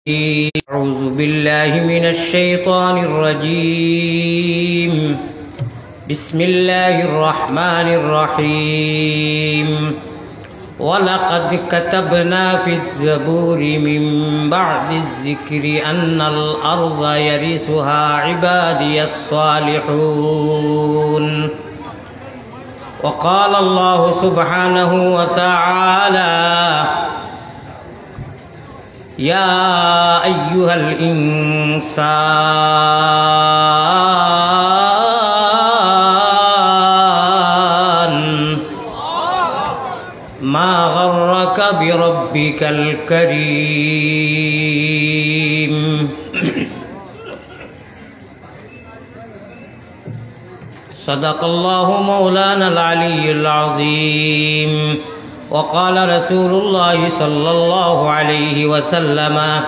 أعوذ بالله من الشيطان الرجيم بسم الله الرحمن الرحيم ولقد كتبنا في الزبور من بعد الذكر أن الأرض يرثها عبادي الصالحون وقال الله سبحانه وتعالى يا أيها الإنسان ما غرك بربك الكريم صدق الله مولانا العلي العظيم وقال رسول الله صلى الله عليه وسلم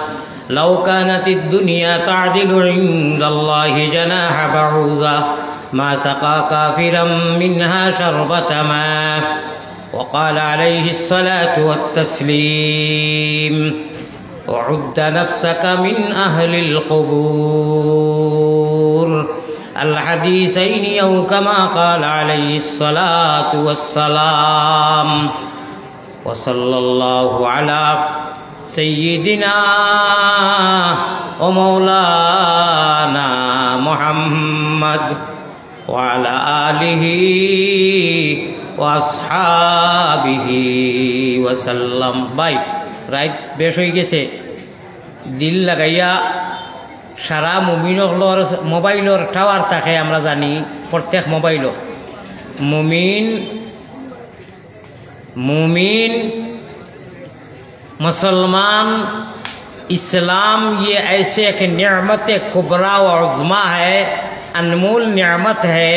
لو كانت الدنيا تعدل عند الله جناح بعوضة ما سقى كافرا منها شربة ماء وقال عليه الصلاة والتسليم وعد نفسك من أهل القبور الحديثين أو كما قال عليه الصلاة والسلام وصلى الله على سيدنا ومولانا محمد وعلى آله وأصحابه وسلم باي right বেশ হয়ে গেছে দিল লাগাইয়া সারা মুমিনর মোবাইলর টাওয়ার থাকে আমরা জানি প্রত্যেক মোবাইলও मुमिन मुसलमान इस्लाम ये ऐसे एक नेमत कुबरा व उज़्मा है, अनमोल नेमत है।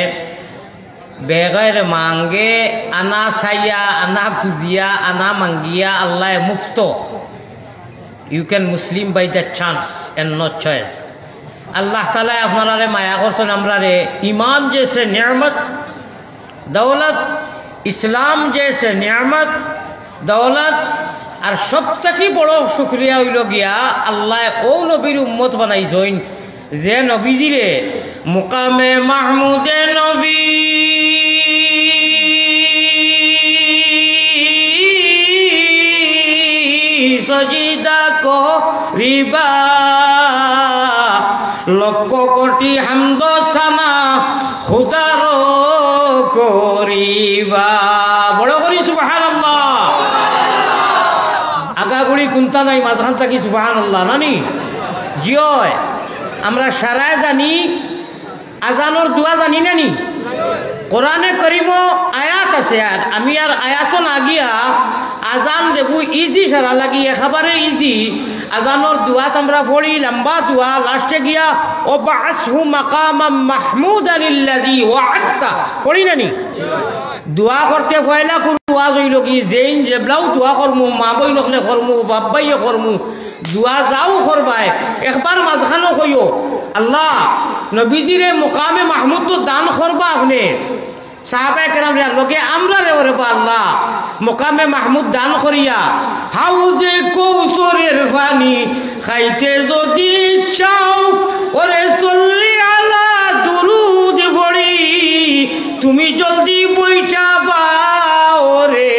बगैर मांगे अना साया अना खुजिया अना मंगिया अल्लाह मुफ्तो you can Muslim by the chance and no choice. अल्लाह ताला अपना माया करছেন আমরা রে ईमान जैसे नेमत दौलत इस्लाम जैसे नियामत दौलत और सब थेके बड़ो शुक्रिया हইল গিয়া আল্লাহ ও নবীর উম্মত বানাইছেন যে নবীজিরে মুকামে মাহমুদে নবী সজিদা করিবা লক্ষ কোটি হামদ সানা খুদার করিবা বড় করি সুবহানাল্লাহ। আগাগুড়ি কুন্তা নাই মাঝখান থাকি সুবহানাল্লাহ নানি জিয় আমরা সারায় জানি আজানোর দোয়া জানি নানি কোরআনে করিম আয়াত আছে আর আমি আর আয়াত না গিয়া আজান দেবু ইজি সারা লাগি একেবারে ইজি আজানোর দোয়াত আমরা পড়ি লম্বা দোয়া লাস্টে গিয়া ও বাসহু মাকামাম মাহমুদানিল্লাযী ওয়া'আদতা পড়ি নানি দোয়া করতে পয়লা দোয়া হইল কি যেইন জেবলাও দোয়া করমু মা বই নকলে করমু বাপ ভাইয়ে করমু দোয়া যাও করবাই একবার মাঝখানো কইও আল্লাহ নবীজিরে মুকামে মাহমুদ তো দান করবা আপনি সাহাবায়ে কেরাম লোকে আমরা রে ওরে আল্লাহ মুকামে মাহমুদ দান করিয়া হাউজে কৌসরের পানি খাইতে যদি চাও ওরে সল্লি আলা দুরুদ পড়ি তুমি জলদি বইটা বাও রে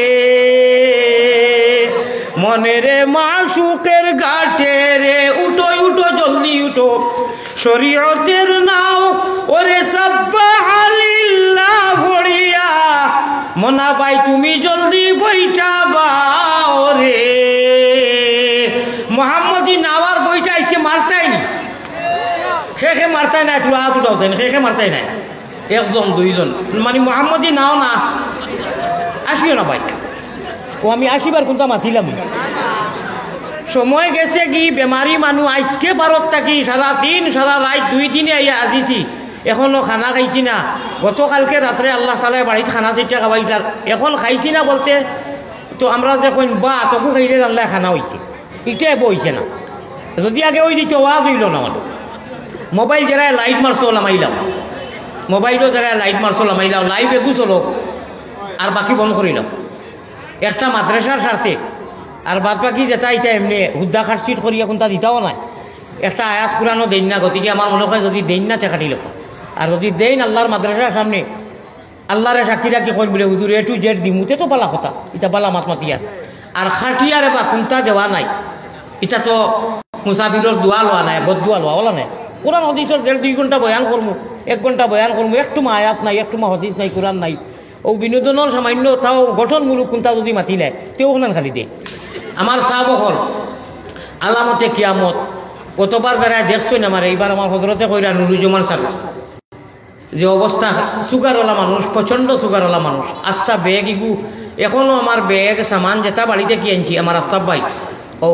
মনেরে মাশুকের ঘাটে রে উঠো উঠো জলদি উঠো শরীয়তের নাও ওরে সাব্বাহালিল্লাহ পড়িয়া মনা ভাই তুমি জলদি বইটা বাও রে মোহাম্মদী নাওয়ার বইটা আজকে মারতাই নি খেখে মারতাই নাই তুই হাত উঠাওছেন খেখে মারতাই নাই একজন দুইজন মানে মোহাম্মদী নাও না আসিও না ভাই ও আমি আসিবার কোনটা মাতিলাম সময় গেছে কি বেমারি মানুষ আজকে ভারত থাকি সারা দিন সারা রাত 2 দিনে আইয়া আজিছি এখনো খানা খাইছি না গতকালকে রাত্রে আল্লাহ সালায় বাড়িতে খানা চিটা খাওয়াইতার এখন খাইছি না বলতে তো আমরা দেখুন বা তবু খাইলে জানলে খানা হয়েছে এটাই বইছে না যদি আগে ওই দিতে ওয়াজ হইল না মানে মোবাইল যারা লাইট মারছো লামাইলাম মোবাইলও যারা লাইট মারছো লামাইলাম লাইভ এগু চলো আর বাকি বন্ধ করিলাম একটা মাদ্রাসার সাথে আর বাদ বাকি যেটা এটা এমনি হুদ্দা খাটছিট করিয়া কোনটা দিতাও নাই একটা আয়াত কোরআনও দেন না গতিকে আমার মনে হয় যদি দেন না কাটি লোক আর যদি দেন আল্লাহর মাদ্রাসার সামনে আল্লাহরে সাক্ষী রাখি কইন বলে হুজুর এ টু জেড দিমুতে তো বালা কথা এটা বালা মাত মাতিয়ার আর খাটিয়ারে বা কোনটা দেওয়া নাই এটা তো মুসাফিরের দোয়া লওয়া নাই বদুয়া লওয়া ওলা নাই কোরআন হদিসের 1.5 ঘন্টা বয়ান করবো 1 ঘন্টা বয়ান করবো একটু মা আয়াত নাই একটু মা হদিস নাই কোরআন নাই ও বিনোদনের সামান্য তাও গঠনমূলক কোনটা যদি মাতি নেয় তেও ওখান খালি দে আমার সাহাবকল আলামতে কিয়ামত কতবার যারা দেখছই না আমার এইবার আমার হজরতে কইরা নুরুজ্জামান সাহেব যে অবস্থা সুগারওয়ালা মানুষ প্রচণ্ড সুগারওয়ালা মানুষ আস্থা ব্যাগ ইগু এখনও আমার ব্যাগ সামান যেটা বাড়িতে কি আনছি আমার আফতাব ভাই ও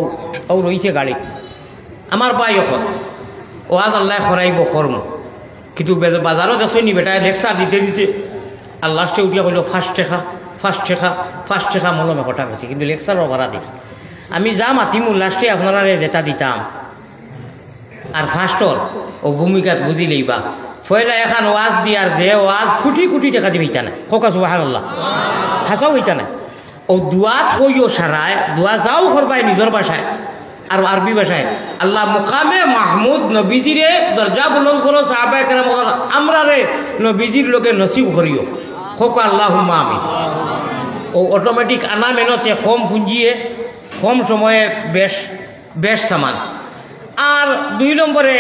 ও রয়েছে গাড়ি আমার ভাই এখন ও আজ আল্লাহ খরাইব কর্ম কিন্তু বাজারও দেখছই নি বেটায় লেকচার দিতে দিতে আর লাস্টে উঠিয়া কইল ফার্স্ট শেখা মলমে কথা গেছে কিন্তু লেকচারও ভাড়া দিই আমি যা মাতিমু লাস্টে আপনারা যেটা দিতাম আর ফার্স্টর ও ভূমিকা বুঝি লইবা ফয়লা এখন ওয়াজ দিয়ার যে ওয়াজ কোটি কোটি টাকা দিবে ইতা না খোকা সুবহানাল্লাহ হাসাও হইতা না ও দোয়া কইও সারায় দোয়া যাও করবাই নিজের ভাষায় আর আরবি ভাষায় আল্লাহ মুকামে মাহমুদ নবীজিরে দরজা বুলন্দ করো সাহাবায়ে কেরাম আমরা রে নবীজির লোকে নসিব করিও খোকা আল্লাহুম্মা আমিন ও অটোমেটিক আনা মেনতে কম পুঞ্জিয়ে কম সময়ে বেশ সামান আর 2 নম্বরে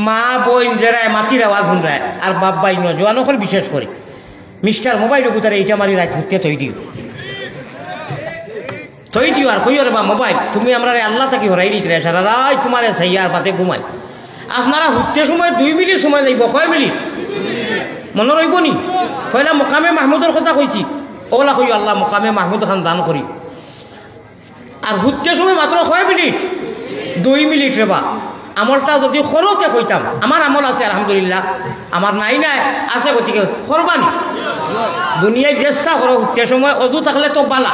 মা বই যারা মাটির আওয়াজ শুনরায় আর বাপ বাই জোয়ানকর বিশেষ করে মিস্টার মোবাইল গুতারে এইটা মারি রাত হতে থই দিও আর কইও রে বা মোবাইল তুমি আমরা আল্লাহ থাকি হরাই দিতে সারা রাত তোমার সাইয়ার পাতে ঘুমাই আপনারা হুটতে সময় 2 মিনিট সময় যাইব কয় মিনিট মনে রইব নি কইলা মোকামে মাহমুদর কথা কইছি ওলা কইও আল্লাহ মোকামে মাহমুদ খান দান করি আর হুটতে সময় মাত্র কয় মিনিট 2 মিনিট রে বা আমলটা যদি খরতে কইতাম আমার আমল আছে আলহামদুলিল্লাহ আমার নাই আছে গতিকে করবানি দুনিয়ায় চেষ্টা করো উঠতে সময় অজু থাকলে তো বালা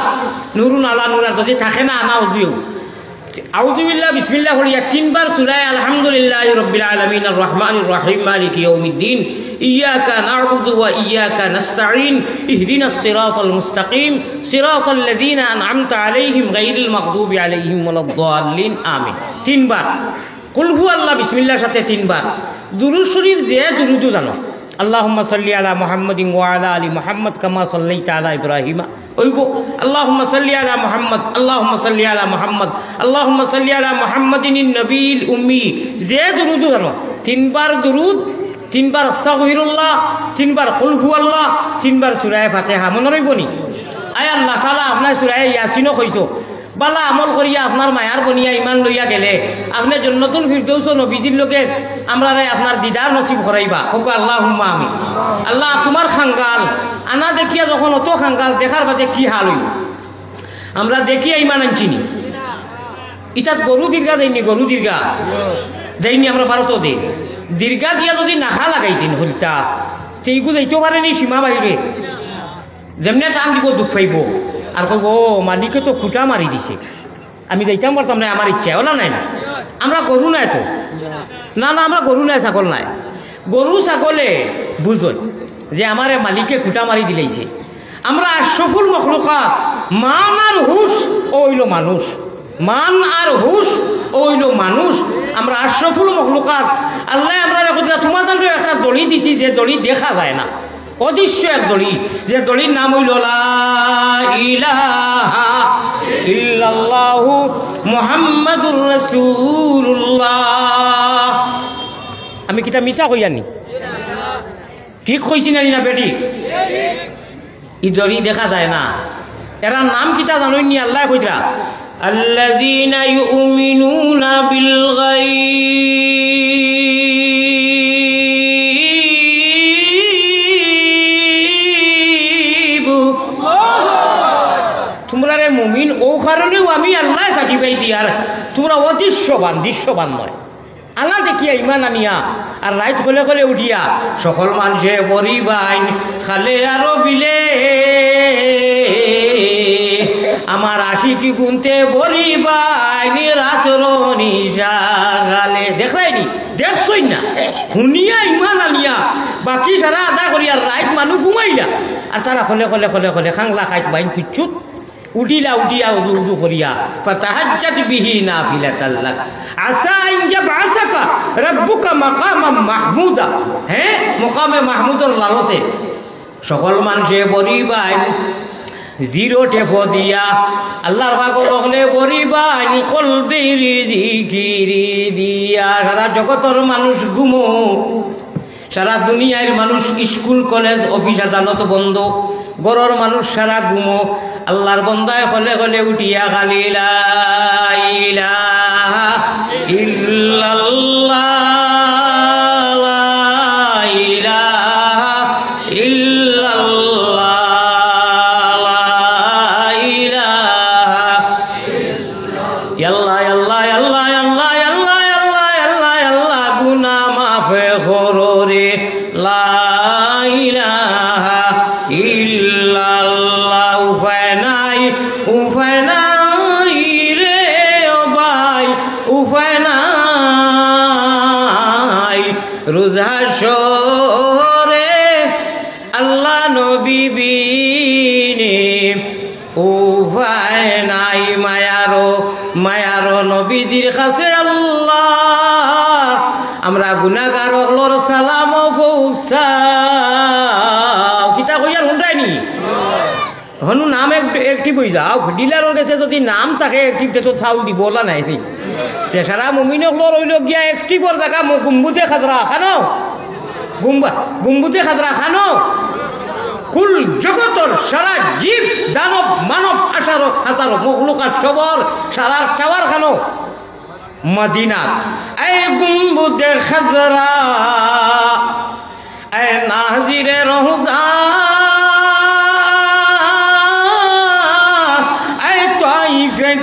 নুরুন আলা নুরার যদি থাকে না আনা অজুও আউযুবিল্লাহ বিসমিল্লাহ বলিয়া 3 বার সূরা আলহামদুলিল্লাহি রাব্বিল আলামিন আর রহমানির রহিম মালিকি ইয়াউমিদ্দিন ইয়াকা না'বুদু ওয়া ইয়াকা নাস্তাঈন ইহদিনাস সিরাতাল মুস্তাকিম সিরাতাল লাযিনা আন'আমতা আলাইহিম গায়রিল মাগদুবি আলাইহিম ওয়ালাদ-দাল্লিন আমিন 3 বার কুলহু আল্লাহ বিসমিল্লাহর সাথে 3 বার দুরূদ শরীফ যে দুরূদ জানো আল্লাহুম্মা সাল্লি আলা মুহাম্মাদিন ওয়া আলা আলি মুহাম্মাদ কামা সাল্লাইতা আলা ইব্রাহিম ওইগো আল্লাহুম্মা সাল্লি আলা মুহাম্মাদ আল্লাহুম্মা সাল্লি আলা মুহাম্মাদ আল্লাহুম্মা সাল্লি আলা মুহাম্মাদিনিন নবিয়িল উম্মি যে দুরূদ জানো 3 বার দুরূদ 3 বার আস্তাগফিরুল্লাহ 3 বার কুলহু আল্লাহ 3 বার সূরা ফাতিহা মনে রইবনি আয় আল্লাহ তাআলা আপনার সূরা ইয়াসিনও কইছো বালা আমল করিয়া আপনার মায়ার বনিয়া ইমান লইয়া গেলে আপনি জান্নাতুল ফিরদৌস নবীজির লোকে আমরা আপনার দিদার নসিব করাইবা হোক আল্লাহুম্মা আমিন আল্লাহ তোমার খাঙ্গাল আনা দেখিয়া যখন অত খাঙ্গাল দেখার বাদে কি হাল হইল আমরা দেখিয়া ইমান আনছিনি এটা গরু দীর্ঘা দেয়নি গরু দীর্ঘা দেয়নি আমরা ভারতও দেই দীর্ঘা দিয়া যদি নাখা লাগাই দিন হলতা সেইগুলো যাইতেও পারেনি সীমা বাহিরে যেমনি টান দিব দুঃখ পাইব আর কইব ও মালিকে তো খুঁটা মারি দিছে আমি যাইতাম পারতাম না আমার ইচ্ছা ওলা নাই না আমরা গরু নাই তো না আমরা গরু নাই ছাগল নাই গরু ছাগলে বুঝই যে আমারে মালিকে খুঁটা মারি দিলেইছে আমরা আশরাফুল মখলুকাত মান আর হুশ ওইলো মানুষ মান আর হুশ ওইলো মানুষ আমরা আশরাফুল মখলুকাত আল্লাহ আমরা তোমার জানো একটা দড়ি দিছি যে দড়ি দেখা যায় না অদৃশ্য এক দড়ি যে দড়ির নাম হইল লা ইলাহা ইল্লাল্লাহু মুহাম্মাদুর রাসূলুল্লাহ আমি কিটা মিছা কইয়ানি ঠিক কইছি না বেটি ই দড়ি দেখা যায় না এরা নাম কিটা জানোইনি আল্লাহ কইরা আল্লাযীনা ইউমিনুনা বিল গায়ব তোমরা রে মুমিন ও কারণেও আমি আল্লাহ সার্টিফাই দিয়ার তোমরা দৃশ্যবান নয় আল্লাহ দেখিয়া ইমান আনিয়া আর রাইত খোলে খোলে উঠিয়া সকল মানুষে বরি বাইন খালে আরো বিলে আমার আশিকি গুনতে বরি বাইনি রাতর নিশা গালে দেখাইনি দেখছই না শুনিয়া ইমান আনিয়া বাকি সারা আদা করিয়া রাইত মানুষ ঘুমাইলা আর তারা খোলে খাংলা খাইত বাইন কিচ্ছুত উঠিলা উঠিয়া উযু উযু করিয়া ফাতাহাজ্জাত বিহি নাফিলাতাল লাক আসা আন ইয়াবআসাকা রাব্বুকা মাকামাম মাহমুদা। হ্যাঁ, মাকামে মাহমুদর লালসে সকল মানুষে বরিবাই জিরো টেপো দিয়া আল্লাহর পাগল হলে বরিবাই কলবির জিকিরি দিয়া। সারা জগতের মানুষ ঘুমো, সারা দুনিয়ার মানুষ স্কুল কলেজ অফিস আদালত বন্ধ, গরর মানুষ সারা ঘুমো। আল্লাহর বন্দায় হলে হলে উঠিয়া খালি লা ইলাহা ইল্লাল্লাহ লা ইলাহা ইল্লাল্লাহ লা ইলাহা ইল্লাল্লাহ আল্লাহ আল্লাহ আল্লাহ আল্লাহ আল্লাহ আল্লাহ আল্লাহ গুনাহ মাফ করো রে লা ইলাহা ইল্লাল্লাহ। উপায় নাই রে ও ভাই, উপায় নাই রোজা শোরে আল্লাহ নবী বিনে উপায় নাই। মায়ারো নবীজির কাছে আল্লাহ আমরা গুনাহগার হলোর সালাম পৌঁছাও। কিতা কইয়ার হুন্ডাইনি হনু নাম একটি বই যাও ডিলারের কাছে যদি নাম থাকে একটি দেশত চাউল দিব ওলা নাই সারা মুমিনক রইল গিয়া একটি বর জায়গা গুম্বুজে খাজরা খানো গুম্বুজে খাজরা খানো কুল জগতর সারা জীব দানব মানব আশারো হাজারো মখলুকাত সবর সারা টাওয়ার খানো মদিনাত। এই গুম্বুজে খাজরা এ নাজিরে রওজা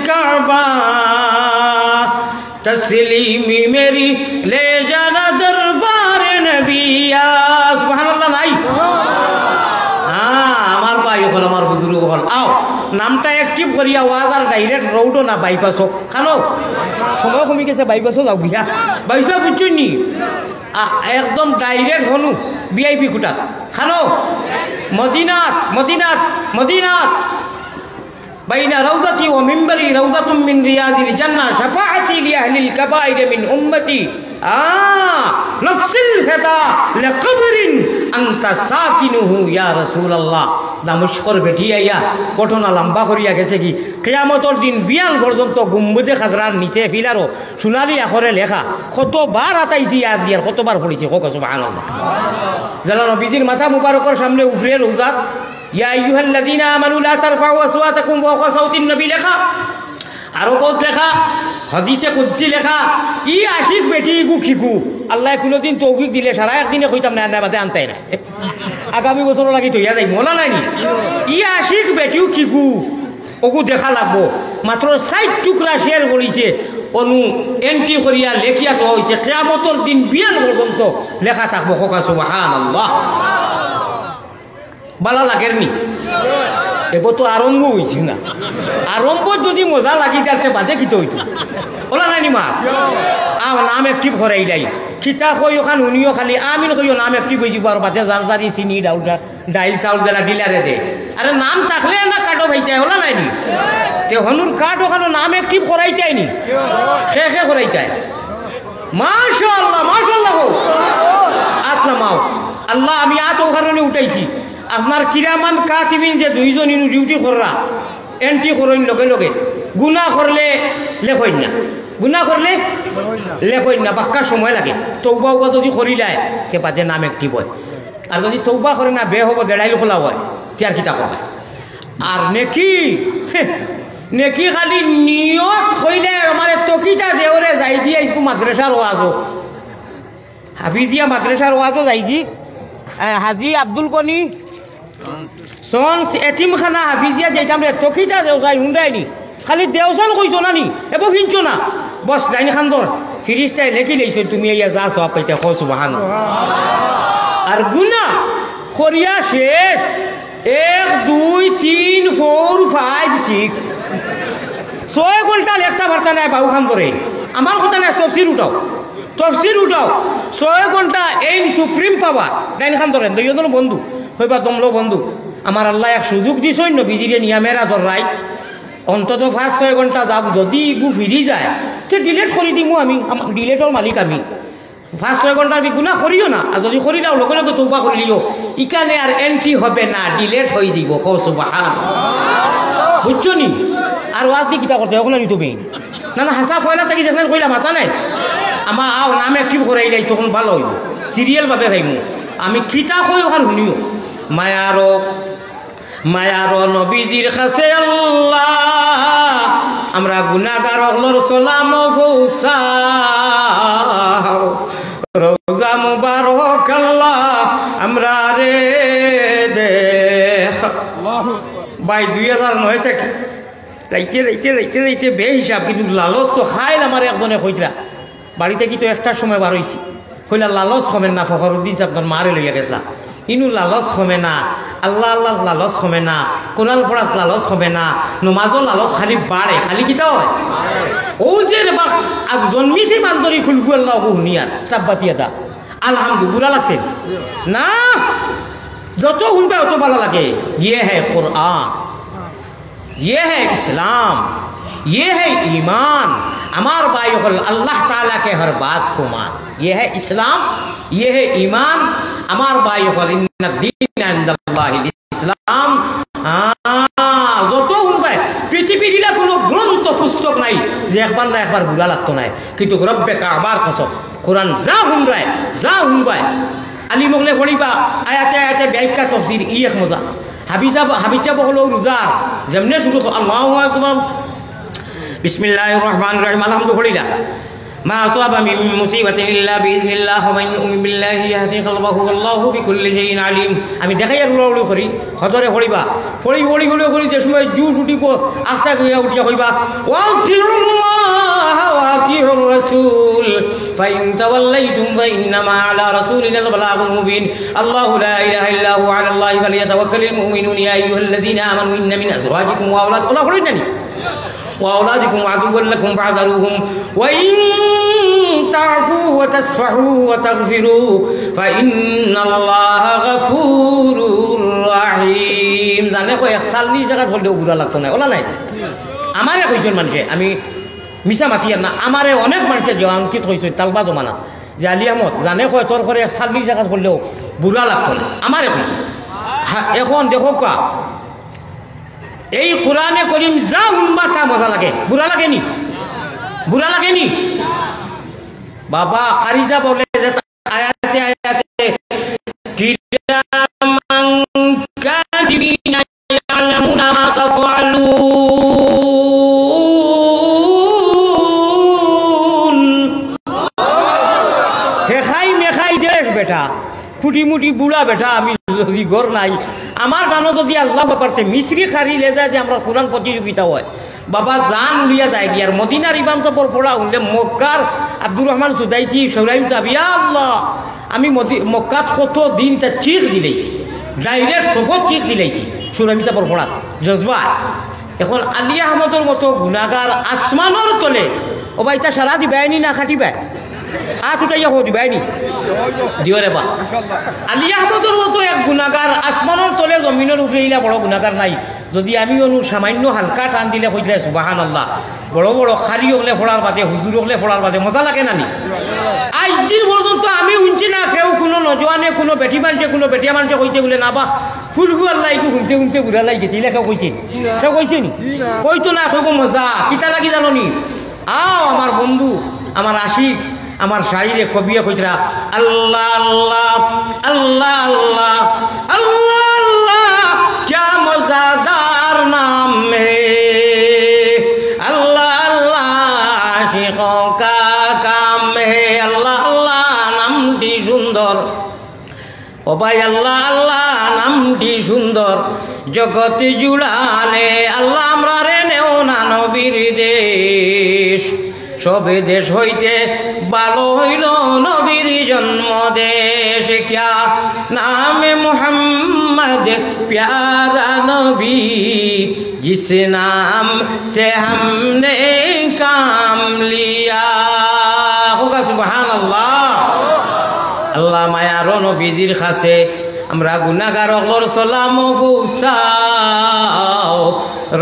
काबा तस्लीमी मेरी ले जाना दरबार नबिया। सुबहानाल्लाह নাই আমার ভাই হল আমার বুজুর্গ হল আও নামটা অ্যাক্টিভ করিয়া ওয়াজ আর ডাইরেক্ট রৌডো না বাইপাস খানো সময় কমি গেছে বাইপাসও যাও বিয়া বাইসা বুঝছুন নি একদম ডাইরেক্ট হনু ভিআইপি কোটাত খানো মদিনাত মদিনাত মদিনাত بين روضتي ومنبري روضة من رياض الجنة شفاعتي لأهل الكبائر من أمتي نفس الهدى لقبر أنت ساكنه يا رسول الله। দামস্কর বেঠিয়া ইয়া ঘটনা লম্বা করিয়া গেছে কি কিয়ামতর দিন বিয়াল পর্যন্ত গুম্বুজে খাজরার নিচে ফিলারও সোনালি আখরে লেখা কতবার আতাইছি আজ দিয়ার কতবার পড়েছি হোক সুবহানাল্লাহ। যারা নবীজির মাথা মুবারকের সামনে উফরে রোজাত ইয়া আইয়ুহাল্লাযীনা আমানু লা তারফাউ আসওয়াতাকুম ফাওকা সাউতিন নবী লেখা, আরো বহুত লেখা, হাদিসে কুদসি লেখা। ই আশিক বেটি গু খিগু আল্লাহ কোনোদিন তৌফিক দিলে সারা একদিনে কইতাম না না বাদে আনতাই না আগামী বছর লাগি তৈয়া যাই মলা নাই ই আশিক বেটিও খিগু ওগু দেখা লাগবো। মাত্র ৬০ টুকরা শেয়ার করিছে অনু এন্ট্রি করিয়া লেখিয়া তো হয়েছে কিয়ামতের দিন বিয়াল পর্যন্ত লেখা থাকবো হোকা সুবহানাল্লাহ। বালা লাগের নি এবার তো আরম্ভ হয়েছে না, আরম্ভ যদি মজা লাগি যাচ্ছে বাজে কিতে হইতো ওলা নাইনি মা নাম একটিভ করাই যাই খিতা কই ওখান শুনিও খালি আমিন কইও নাম একটিভ হয়ে যাব আর বাজে যার যারি চিনি ডাউটা ডাইল চাউল গেলা ডিলারে দে আরে নাম থাকলে না কাটো ভাইতাই ওলা নাইনি তে হনুর কাঠ ওখানে নাম একটিভ করাইতাইনি শেষে করাইতাই। মাশাআল্লাহ মাশাআল্লাহ আত্মা মাও আল্লাহ আমি আত ওখানে উঠাইছি আপনার কিরামান কাতিবিন যে দুইজন ডিউটি কররা এন্ট্রি করেন লগে লগে গুণা করলে লেখইন না, গুণা করলে লেখইন না, বাক্কা সময় লাগে। তৌবা উবা যদি করিলায় কে বাদে নাম একটি বয় আর যদি তৌবা করে না বে হব দেড়াইল খোলা হয় চার কিতা করবে। আর নেকি নেকি খালি নিয়ত হইলে আমার তকিটা দেওরে যাই দিয়ে একটু মাদ্রাসার ওয়াজও হাফিজিয়া মাদ্রাসার ওয়াজও যাই দি হাজি আব্দুল কনি সন এতিমখানা হাফিজিয়া যাইতাম রে তকিটা দেওসাই হুন্ডাইনি খালি দেওসান কইছো না নি এবার ফিনছো না বস যাইনি খান্দর ফিরিস্তায় লেখি লেইছো তুমি ইয়া যা সব পাইতে কো সুবহানাল্লাহ। আর গুনা করিয়া শেষ 1 2 3 4 5 6 6 ঘন্টা লেখা ভার্তা নাই বাবু খান্দরে আমার কথা না তফসির উঠাও তফসির উঠাও 6 ঘন্টা এই সুপ্রিম পাওয়ার ডাইন খান্দরেন দুইজন বন্ধু কইবা তোমরা বন্ধু আমার আল্লাহ এক সুযোগ দিছই নবীজিরে নিয়া মেরা ধর রাই অন্তত 5-6 ঘন্টা যাব, যদি ইগু ফিরি যায় তে ডিলেট করে দিমু আমি, ডিলেটর মালিক আমি। 5-6 ঘন্টার গুণা করিও না, আর যদি করি নাও লগে লগে তৌবা করে লিও, ইকানে আর এন্ট্রি হবে না, ডিলেট হয়ে দিব। সুবহানাল্লাহ, বুঝছো নি? আর ওয়াজ দি কিতা করতে ওখানে নি তুমি না না হাসা ফয়লা থাকি দেখলেন কইলাম হাসা নাই আমার আও নাম অ্যাক্টিভ করাই নাই, তখন ভালো হইব, সিরিয়াল ভাবে ভাইমু আমি কিতা কই ওখান শুনিও। মায়ারো নবীজির কাছে আল্লাহ আমরা গুনাহগার হলর সালাম পৌঁছাও, রোজা মুবারক আল্লাহ আমরা রে দেখ। ভাই 2009 থেকে রাইতে রাইতে রাইতে রাইতে বে হিসাব, কিন্তু লালচ তো খাইল। আমার একজনে কইতরা বাড়িতে কি তো 1টার সময় বার হয়েছি, কইলা লালচ কমে না, ফখরুদ্দিন আপনার মারে লইয়া গেছিলা, ইনু লালচ কমে না, আল্লাহ আল্লাহ লালচ কমে না, কোরআন পড়াত লালচ কমে না, নমাজও লালচ খালি বাড়ে, খালি কিতা হয় ও যে জন্মিছে মান্তরি খুলফু আল্লাহ হুনিয়ার চাপবাতি এটা আলহামদুলিল্লাহ বুড়া লাগছে না, যত শুনবে অত ভালো লাগে। ইয়ে হ্যাঁ কোরআন, ये है इस्लाम, ये है ईमान। हमार भाई अल्लाह ताला के हर बात को मान, ये है इस्लाम, ये है ईमान। हमार भाई इन्ना दीन इंदल्लाहिल इस्लाम। যত শুনবে পৃথিবীর ইলা কোনো গ্রন্থ পুস্তক নাই যে একবার না একবার বুড়া লাগতো নাই, কিন্তু রব্বে কাবার কসম কোরআন যা শুনবায় আলী মগলে পড়িবা আয়াতে আয়াতে ব্যাখ্যা তফসির ই এক মজা। হাবিজাব হলো রোজার যেমনে শুরু আল্লাহু আকবার বিসমিল্লাহির রহমানির রহিম আলহামদুলিল্লাহ মা আসাবা মিন মুসিবাতিন ইল্লা বিইذনিল্লাহ ওয়া মান ইউমিন বিল্লাহি ইয়াহদি কলবাহু আল্লাহু বিকুল্লি শাইইন আলিম। আমি দেখাই আর উড়াউড়ি করি হদরে পড়িবা পড়ি যে সময় জুস উঠিব আস্তে গিয়া উঠিয়া কইবা ওয়াতিউল্লাহ ওয়া আতিউর রাসূল ফাইন তাওয়াল্লাইতুম ফাইন্নামা আলা রাসূলিনাল বালাগুল মুবিন। আল্লাহু লা ইলাহা ইল্লা হুয়া আলাল্লাহি ফালিয়াতাওয়াক্কালিল মুমিনুন ইয়া আইয়ুহাল্লাযীনা আমানু ইন্না মিন আযওয়াজিকুম ওয়া আওলাদিকুম ওয়া পড়িনানি وأولادكم عدوا لكم فاحذروهم وإن تعفوا وتصفحوا وتغفروا فإن الله غفور رحيم। জানে কই 41 জায়গা বললেও বুড়া লাগতো না, ওলা নাই আমারে কইছেন মানুষে, আমি মিছা মাতি না, আমারে অনেক মানুষে জঙ্কিত হয়েছে তালবা জমানা যে আলী আহমদ জানে কয় তোর ঘরে 41 জায়গা বললেও বুড়া লাগতো না, আমারে কইছে। এখন দেখো কা এই কোরআনে করিম যা শুনবা তা মজা লাগে, বুড়া লাগেনি বাবা। কারিজা বলে যে আয়াতে আয়াতে কিরামান কাতিবিনা ইয়ালামুনা মা তাফআলুন। হেখাই মেখাই দেশ বেটা, ফুটি মুটি বুড়া বেটা, আমি যদি ঘর নাই আমার জানো যদি আল্লাহ ব্যাপারতে মিশ্রি খারি লে যায় যে আমরা কোরআন প্রতিযোগিতা হয় বাবা জান উলিয়া যায় গিয়ার মদিনার ইমাম সাহেব পড়া উনলে মক্কার আব্দুর রহমান সুদাইছি সৌরাইম সাবিয়া আল্লাহ আমি মক্কাত কত দিন তা চিখ দিলেছি, ডাইরেক্ট সফর চিখ দিলেছি সৌরাইম সাহেব পড়া জজবা। এখন আলী আহমদর মতো গুণাগার আসমানোর তলে ও ভাই তা সারা দিবাইনি না খাটিবাই আটুটাইয়া হো দিবাইনি দিও রে বা। আলী আহমদর মতো এক গুণাগার আসমানোর তলে জমিনের উপরে ইলা বড় গুণাগার নাই। যদি আমি অনু সামান্য হালকা টান দিলে কইলে সুবহানাল্লাহ, বড় বড় খালি হলে ফোড়ার বাদে হুজুর হলে ফোড়ার বাদে মজা লাগে নানি। আজ দিন পর্যন্ত আমি শুনছি না কেউ কোনো নজওয়ানে কোনো বেটি মানুষে কোনো বেটিয়া মানুষে কইতে বলে না বা ফুলফু আল্লাহ একটু ঘুমতে বুড়া লাগি গেছে ইলা কেউ কইছে নি কইতো না কেউ মজা কিতা লাগি জানো নি। আও আমার বন্ধু আমার আশিক আমার শাইরে কবিয়া কইতরা আল্লাহ আল্লাহ আল্লাহ আল্লাহ আল্লাহ আল্লাহ क्या मज़ेदार नाम है अल्लाह अल्लाह आशिकों का काम है अल्लाह अल्लाह नामটি সুন্দর ও ভাই আল্লাহ আল্লাহ নামটি সুন্দর জগতে জুড়ালে আল্লাহ আমরা রে নেও না নবীর দেশ সবে দেশ হইতে ভালো হইল নবীর জন্ম দেশ क्या नाम मोहम्मद प्यारा नबी जिस नाम से हमने काम लिया होगा सुबहान अल्लाह। আল্লাহ মায়ার নবীজির কাছে আমরা গুনাহগার হলর সালাম পৌঁছাও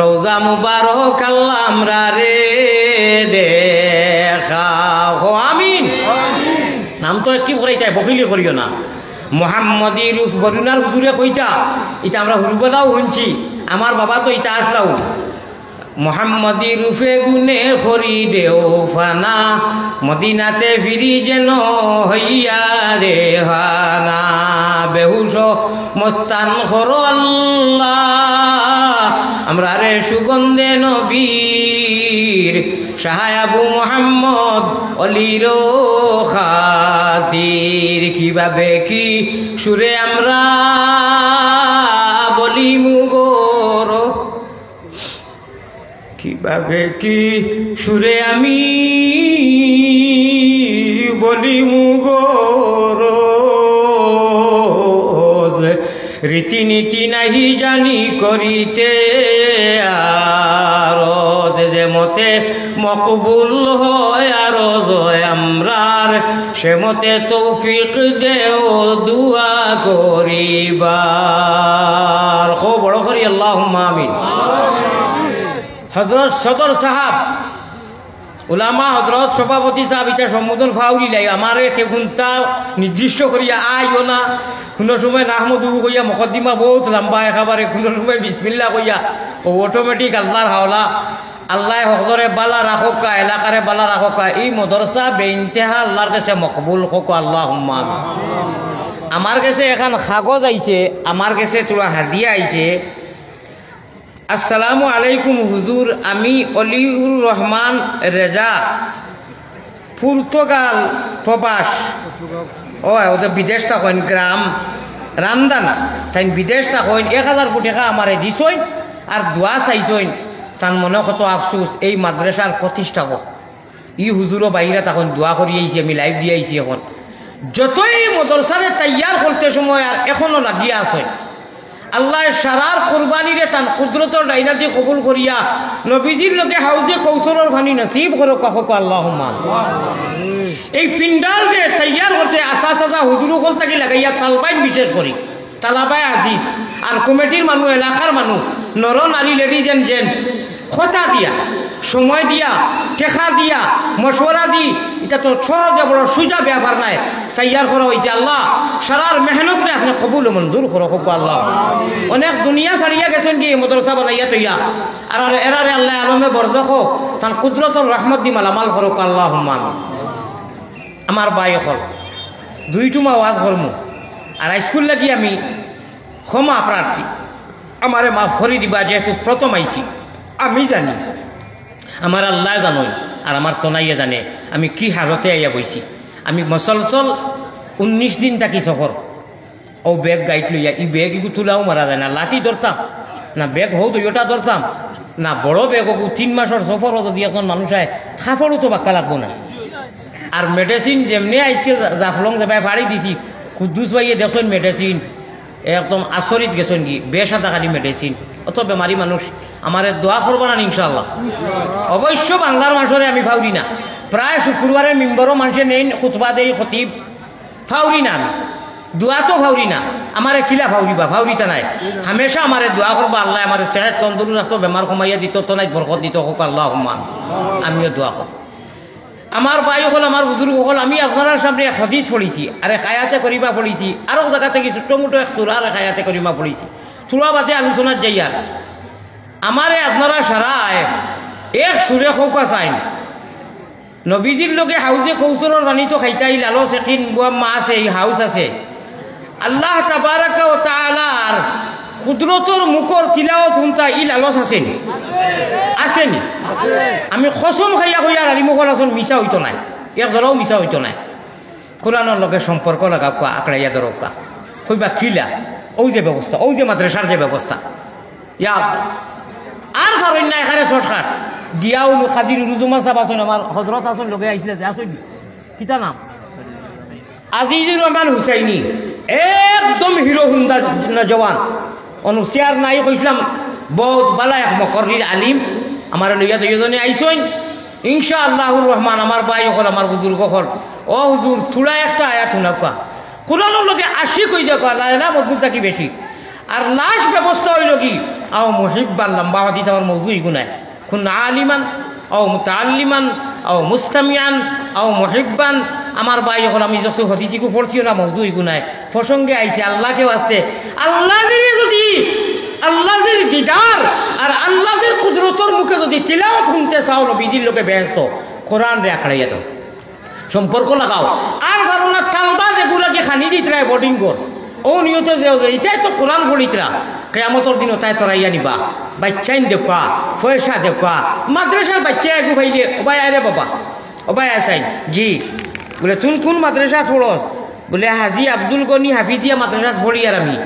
রওজা মুবারক আল্লাহ আমরা রে দেখাও আমিন নাম তো একটি করাইতাই বকিলি করিও না মোহাম্মদী রূপ বরুণার হুজুরে কইতা এটা আমরা হুরুবেলাও শুনছি আমার বাবা তো এটা আসলাও মোহাম্মদী রূপে গুনে হরি দেও ফানা মদিনাতে ফিরি যেন হইয়া দেহানা বেহুশ মস্তান হর আল্লাহ আমরা রে সুগন্ধে নবীর শাহ আবু মোহাম্মদ অলির খাতির কিভাবে কি সুরে আমরা বলি মুগর কিভাবে কি সুরে আমি বলি মুগর রীতিনীতি নাহি জানি করিতে আর যে মতে মকবুল হয় আর জয় আমরার সে মতে তৌফিক দেও দুয়া করিবার খুব বড় করি আল্লাহুম্মা আমিন হযরত সদর সাহাব উলামা হযরত সভাপতি সাহেব এটা সম্বোধন ফাউরি লাই আমারে কেগুনটা নির্দিষ্ট করিয়া আইও না কোনো সময় নাহমদু কইয়া মুকদ্দিমা বহুত লম্বা একেবারে কোনো সময় বিসমিল্লাহ কইয়া ও অটোমেটিক আল্লাহর হাওলা আল্লাহ হকদরে বালা রাখোকা এলাকারে বালা রাখোকা এই মদরসা বেইনতেহা আল্লাহর কাছে মকবুল হোক আল্লাহুম্মা আমার কাছে এখন কাগজ আইছে আমার কাছে তোরা হাদিয়া আইছে আসসালামু আলাইকুম হুজুর আমি অলিউর রহমান রেজা পর্তুগাল প্রবাস ও ওদের বিদেশ থাকেন গ্রাম রামদানা তাই বিদেশ থাকেন 1000 কোটি টাকা আমারে দিছইন আর দোয়া চাইছইন তার মনে কত আফসোস এই মাদ্রাসার প্রতিষ্ঠাপক ই হুজুরও বাইরে তখন দোয়া করিয়ে আইছি আমি লাইভ দিয়ে আইছি এখন যতই মাদ্রাসারে তৈয়ার করতে সময় আর এখনো লাগিয়ে আছে আল্লাহ সারার কুরবানিরে তান কুদরতর ডাইনাতি কবুল করিয়া নবীজির লোকে হাউজে কৌশলের ফানি নসিব করো কাফক আল্লাহুম্মা এই পিন্ডাল রে তৈয়ার করতে আসা তাজা হুজুরু কোস্তাকি লাগাইয়া তালবাইন বিশেষ করি তালাবাই আজিজ আর কমিটির মানুষ এলাকার মানুষ নর নারী লেডিজ এন্ড জেন্টস কথা দিয়া সময় দিয়া টেকা দিয়া মশওয়ারা দি এটা তো সহজে বড় সুজা ব্যাপার নাই তৈয়ার করা হয়েছে আল্লাহ সারার মেহনতরে আপনি কবুল মঞ্জুর করো হোক আল্লাহ অনেক দুনিয়া ছাড়িয়া গেছেন কি মদরসা বানাইয়া তৈয়া আর এরারে আল্লাহ আলমে বরজখ তার কুদরতর রহমত দি মালামাল করক আল্লাহুম্মা আমার বাই হল 2 টুমা ওয়াজ করমু আর স্কুল লাগি আমি ক্ষমা প্রার্থী আমারে মাফ করে দিবা যেহেতু প্রথম আইছি আমি জানি আমার আল্লাহ জানোই আর আমার তনাইয়া জানে আমি কি হালতে আইয়া বইছি আমি মসলসল 19 দিন থাকি সফর ও ব্যাগ গাইড লইয়া ই ব্যাগ ইগু তুলাও মারা যায় না লাঠি ধরতাম না ব্যাগ হৌ দুইটা ধরতাম না বড় ব্যাগ ওগু 3 মাসের সফর যদি এখন মানুষ আয় খাফড়ও তো বাক্কা লাগবো না আর মেডিসিন যেমনি আজকে জাফলং যাবাই ফাড়ি দিছি কুদ্দুস ভাইয়ে দেখছেন মেডিসিন একদম আচরিত গেছেন কি বেসাদাকারি মেডিসিন অত বেমারি মানুষ আমার দোয়া করবো না ইনশাল্লাহ অবশ্য বাংলার মানুষরে আমি ফাউরি না প্রায় শুক্রবারে মেম্বারও মানুষের নেই খুতবা দেই খতিব ফাউরি না আমি দোয়া তো ফাউরি না আমার কিলা ফাউরিবা ফাউরিতা নাই হামেশা আমার দোয়া করবো আল্লাহ আমার সেহেত তন্দুরুস্ত বেমার কমাইয়া দিত তো নাই বরকত দিত হোক আল্লাহুম্মা আমিও দোয়া করব আমার ভাই হল আমার বুজুর্গ হল আমি আপনার সামনে এক হাদিস পড়েছি আরে খায়াতে করিমা পড়েছি আরও জায়গা থেকে ছোট্ট মোটো এক সুরা আর খায়াতে করিমা পড়েছি সুরা বাদে আলোচনার যাইয়া আমারে আপনারা সারায় এক সুরে খৌকা চাইন নবীজির লোকে হাউজে কৌশলের রানী তো খাইতাই লালস একিন মা আছে এই হাউস আছে আল্লাহ তাবারাকা ও তাআলার কুদরতর মুখর তিলাওয়াত শুনতা ই লালস আছেন আসেনি আমি কসম খাইয়া কইয়া রানী মুখর আসন মিশা হইতো নাই এক ধরাও মিশা হইতো নাই কোরআনের লগে সম্পর্ক লাগাবা আঁকড়াইয়া ধরকা কইবা খিলা ওই যে ব্যবস্থা ওই যে মাদ্রাসার যে ব্যবস্থা ইয়া আর কারণ না এখানে শর্টকাট দিয়াউল খাজির রুজুমা সাহেব আসুন আমার হজরত আসুন লোকে আইসলে আসুন কিতা নাম আজিজুর রহমান হুসাইনি একদম হিরো হুন্দা জওয়ান অনুসিয়ার নাই কইছিলাম বহুত বালা এক মকরির আলিম আমার লইয়া দুইজনে আইসইন ইনশাআল্লাহুর রহমান আমার ভাই হল আমার বুজুর্গ হল ও হুজুর থোড়া একটা আয়াত শুনাবা কোরআনের লগে আশিক হয়ে যাক লাইলা মজনু থাকি বেশি। আর লাস্ট ব্যবস্থা হইল কি আও মুহিব্বান লম্বা হাদিস আমার মজনু ইগুনায় খুন আলিমান আও মুতাআল্লিমান আও মুস্তামিয়ান আও মুহিব্বান। আমার ভাই যখন আমি যত হদিসিকু পড়ছিও না মজনু ইগুনায় প্রসঙ্গে আইছে আল্লাহকেও আসছে আল্লাহদের যদি আল্লাহদের দিদার আর আল্লাহদের কুদরতর মুখে যদি তিলাওয়াত শুনতে চাও নবীজির লোকে ব্যস্ত কোরআন রে আঁকড়াইয়া দাও সম্পর্ক লাগাও। আর কারণ তালবা যেগুলাকে খানি দিতরায় বোর্ডিং কর ও নিয়ত যে এটাই তো কোরআন পড়িতরা কেয়ামতর দিন তাই তরাইয়া নিবা বাচ্চাইন দেখা পয়সা দেখা মাদ্রাসার বাচ্চা এগু ভাইলে ওবাই আরে বাবা ওবাই আসাইন জি বলে তুন কোন মাদ্রাসা পড়স বলে হাজি আব্দুল গনি হাফিজিয়া মাদ্রাসা পড়ি আর আমি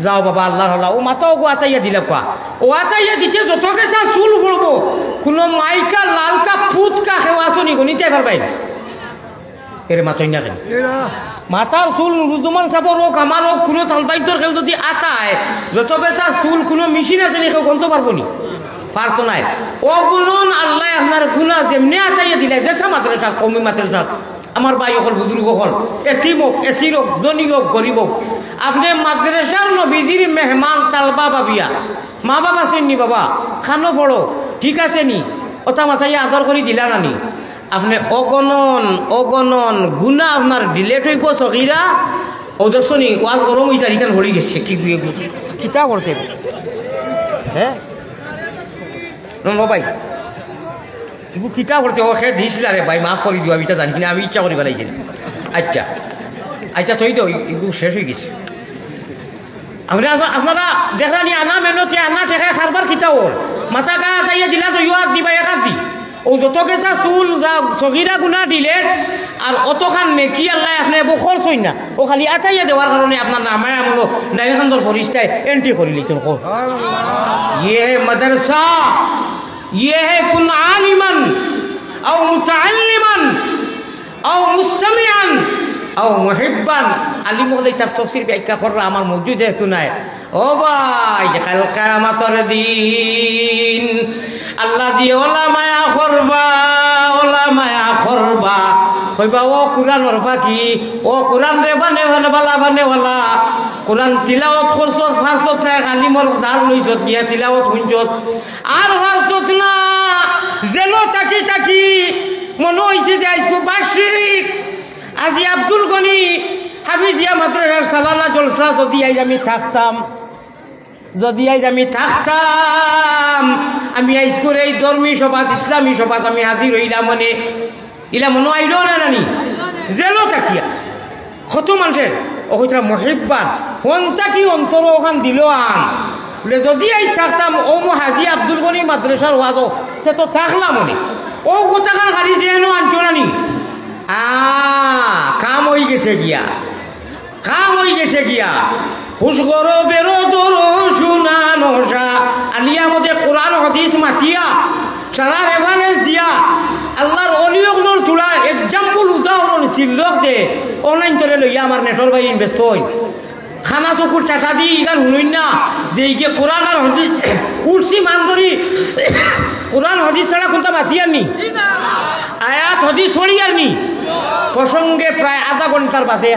যাও বাবা আল্লাহর হল্লা ও মাথাও গো আতাইয়া দিলা কোয়া ও আতাইয়া দিতে যত গেছা চুল পড়বো কোনো মাইকা লালকা পুতকা হেওয়া আসনি গণিতে পারবাই এরে মাথায় না কেন মাথার চুল রুজুমান চাব রোগ আমার রোগ কোনো তালবাইদ্যর কেউ যদি আতায় যত গেছা চুল কোনো মেশিন আছে নি কেউ গণতে পারবো নি পারতো নাই ও গুণন আল্লাহ আপনার গুণা যেমনি আতাইয়া দিলে যেসা মাদ্রাসার কমি মাদ্রাসার আমার ভাই হল বুজুর্গ হল এতিম হোক এসির হোক ধনী হোক গরিব হোক আপনি মাদ্রাসার নবীজির মেহমান তালবা বাবিয়া মা বাবা চেননি বাবা খানো পড়ো ঠিক আছে নি ওটা মাথায় আদর করে দিলা নানি আপনি অগণন গুণা আপনার ডিলেট হইব সকিরা ও দেখছো নি ওয়াজ গরম হয়ে যায় এখানে ভরি গেছে কি কিতা করছে হ্যাঁ ভাই এগুলো কিতা করছে ও খেয়ে দিয়েছিল রে ভাই মাফ করে দিও আমি এটা জানি না আমি ইচ্ছা করি বেলাইছি আচ্ছা আচ্ছা তুই তো এগুলো শেষ হয়ে গেছে আপনারা দেখলানি আনা মেনতে আনা শেখে খারবার কিতা ওর মাথা গা যাইয়া দিলা তো ইউজ দিবা একাত দি ও যত গেছা চুল সগিরা গুণা দিলে আর অতখান নেকি আল্লাহ আপনি এবো খরচ হই না ও খালি আটাইয়া দেওয়ার কারণে আপনার নামায় আমলো ডাইরেকশন ফরিস্তায় এন্ট্রি করে লিখছেন ইয়ে মাদ্রাসা ये है कुन आलिमन औ मुतअल्लिमन औ मुस्तमिअन औ मुहिब्बान আলিম হলে তার তাফসীর ব্যাখ্যা করা আমার মওজুদ হেতু নাই ও ভাই কাল কিয়ামতের দিন আল্লাহ দি ওলা মায়া করবা কইবা ও কুরআনের ফাকি ও কুরআন রে বানে বালা কুরআন তিলাওয়াত করছস ফারছত না আলিমর দার লইছত গিয়া তিলাওয়াত শুনছত আর ফারছত না যেন তাকি মনে হইছে যে আজকে বার্ষিক আজি আব্দুল গনি হাফিজিয়া মাদ্রাসার সালানা জলসা যদি আজ আমি থাকতাম আমি আজ করে এই ধর্মী সভাত ইসলামী সভাত আমি হাজির হইলাম মনে ইলা মনে আইল না নানি যেন তাকিয়া কত মানুষের ওইটা মহিব্বান ফোনটা কি অন্তর ওখান দিল আন বলে যদি আজ থাকতাম ও হাজি আব্দুল গনি মাদ্রাসার ওয়াজ সে তো থাকলাম মনে ও কোথাকার হাজি যেন আনছো নানি কাম হয়ে গেছে গিয়া হুশ করো বেরো দরো শুনা নশা আলিয়া মধ্যে কোরআন হাদিস মাতিয়া সারা রেফারেন্স দিয়া আল্লাহর অলিয়গুলোর তোলা এক্সাম্পল উদাহরণ চিল্লক যে অনলাইন করে লইয়া আমার নেটর ভাই ইনভেস্ট হই খানা চকুর চাষা দি ইগান শুনুন না যে ইকে কোরআন আর হদিস উঠছি মান ধরি কোরআন হদিস ছাড়া কোনটা মাতিয়ার নি আয়াত হদিস ছড়িয়ার নি প্রসঙ্গে প্রায় আধা ঘন্টার বাদে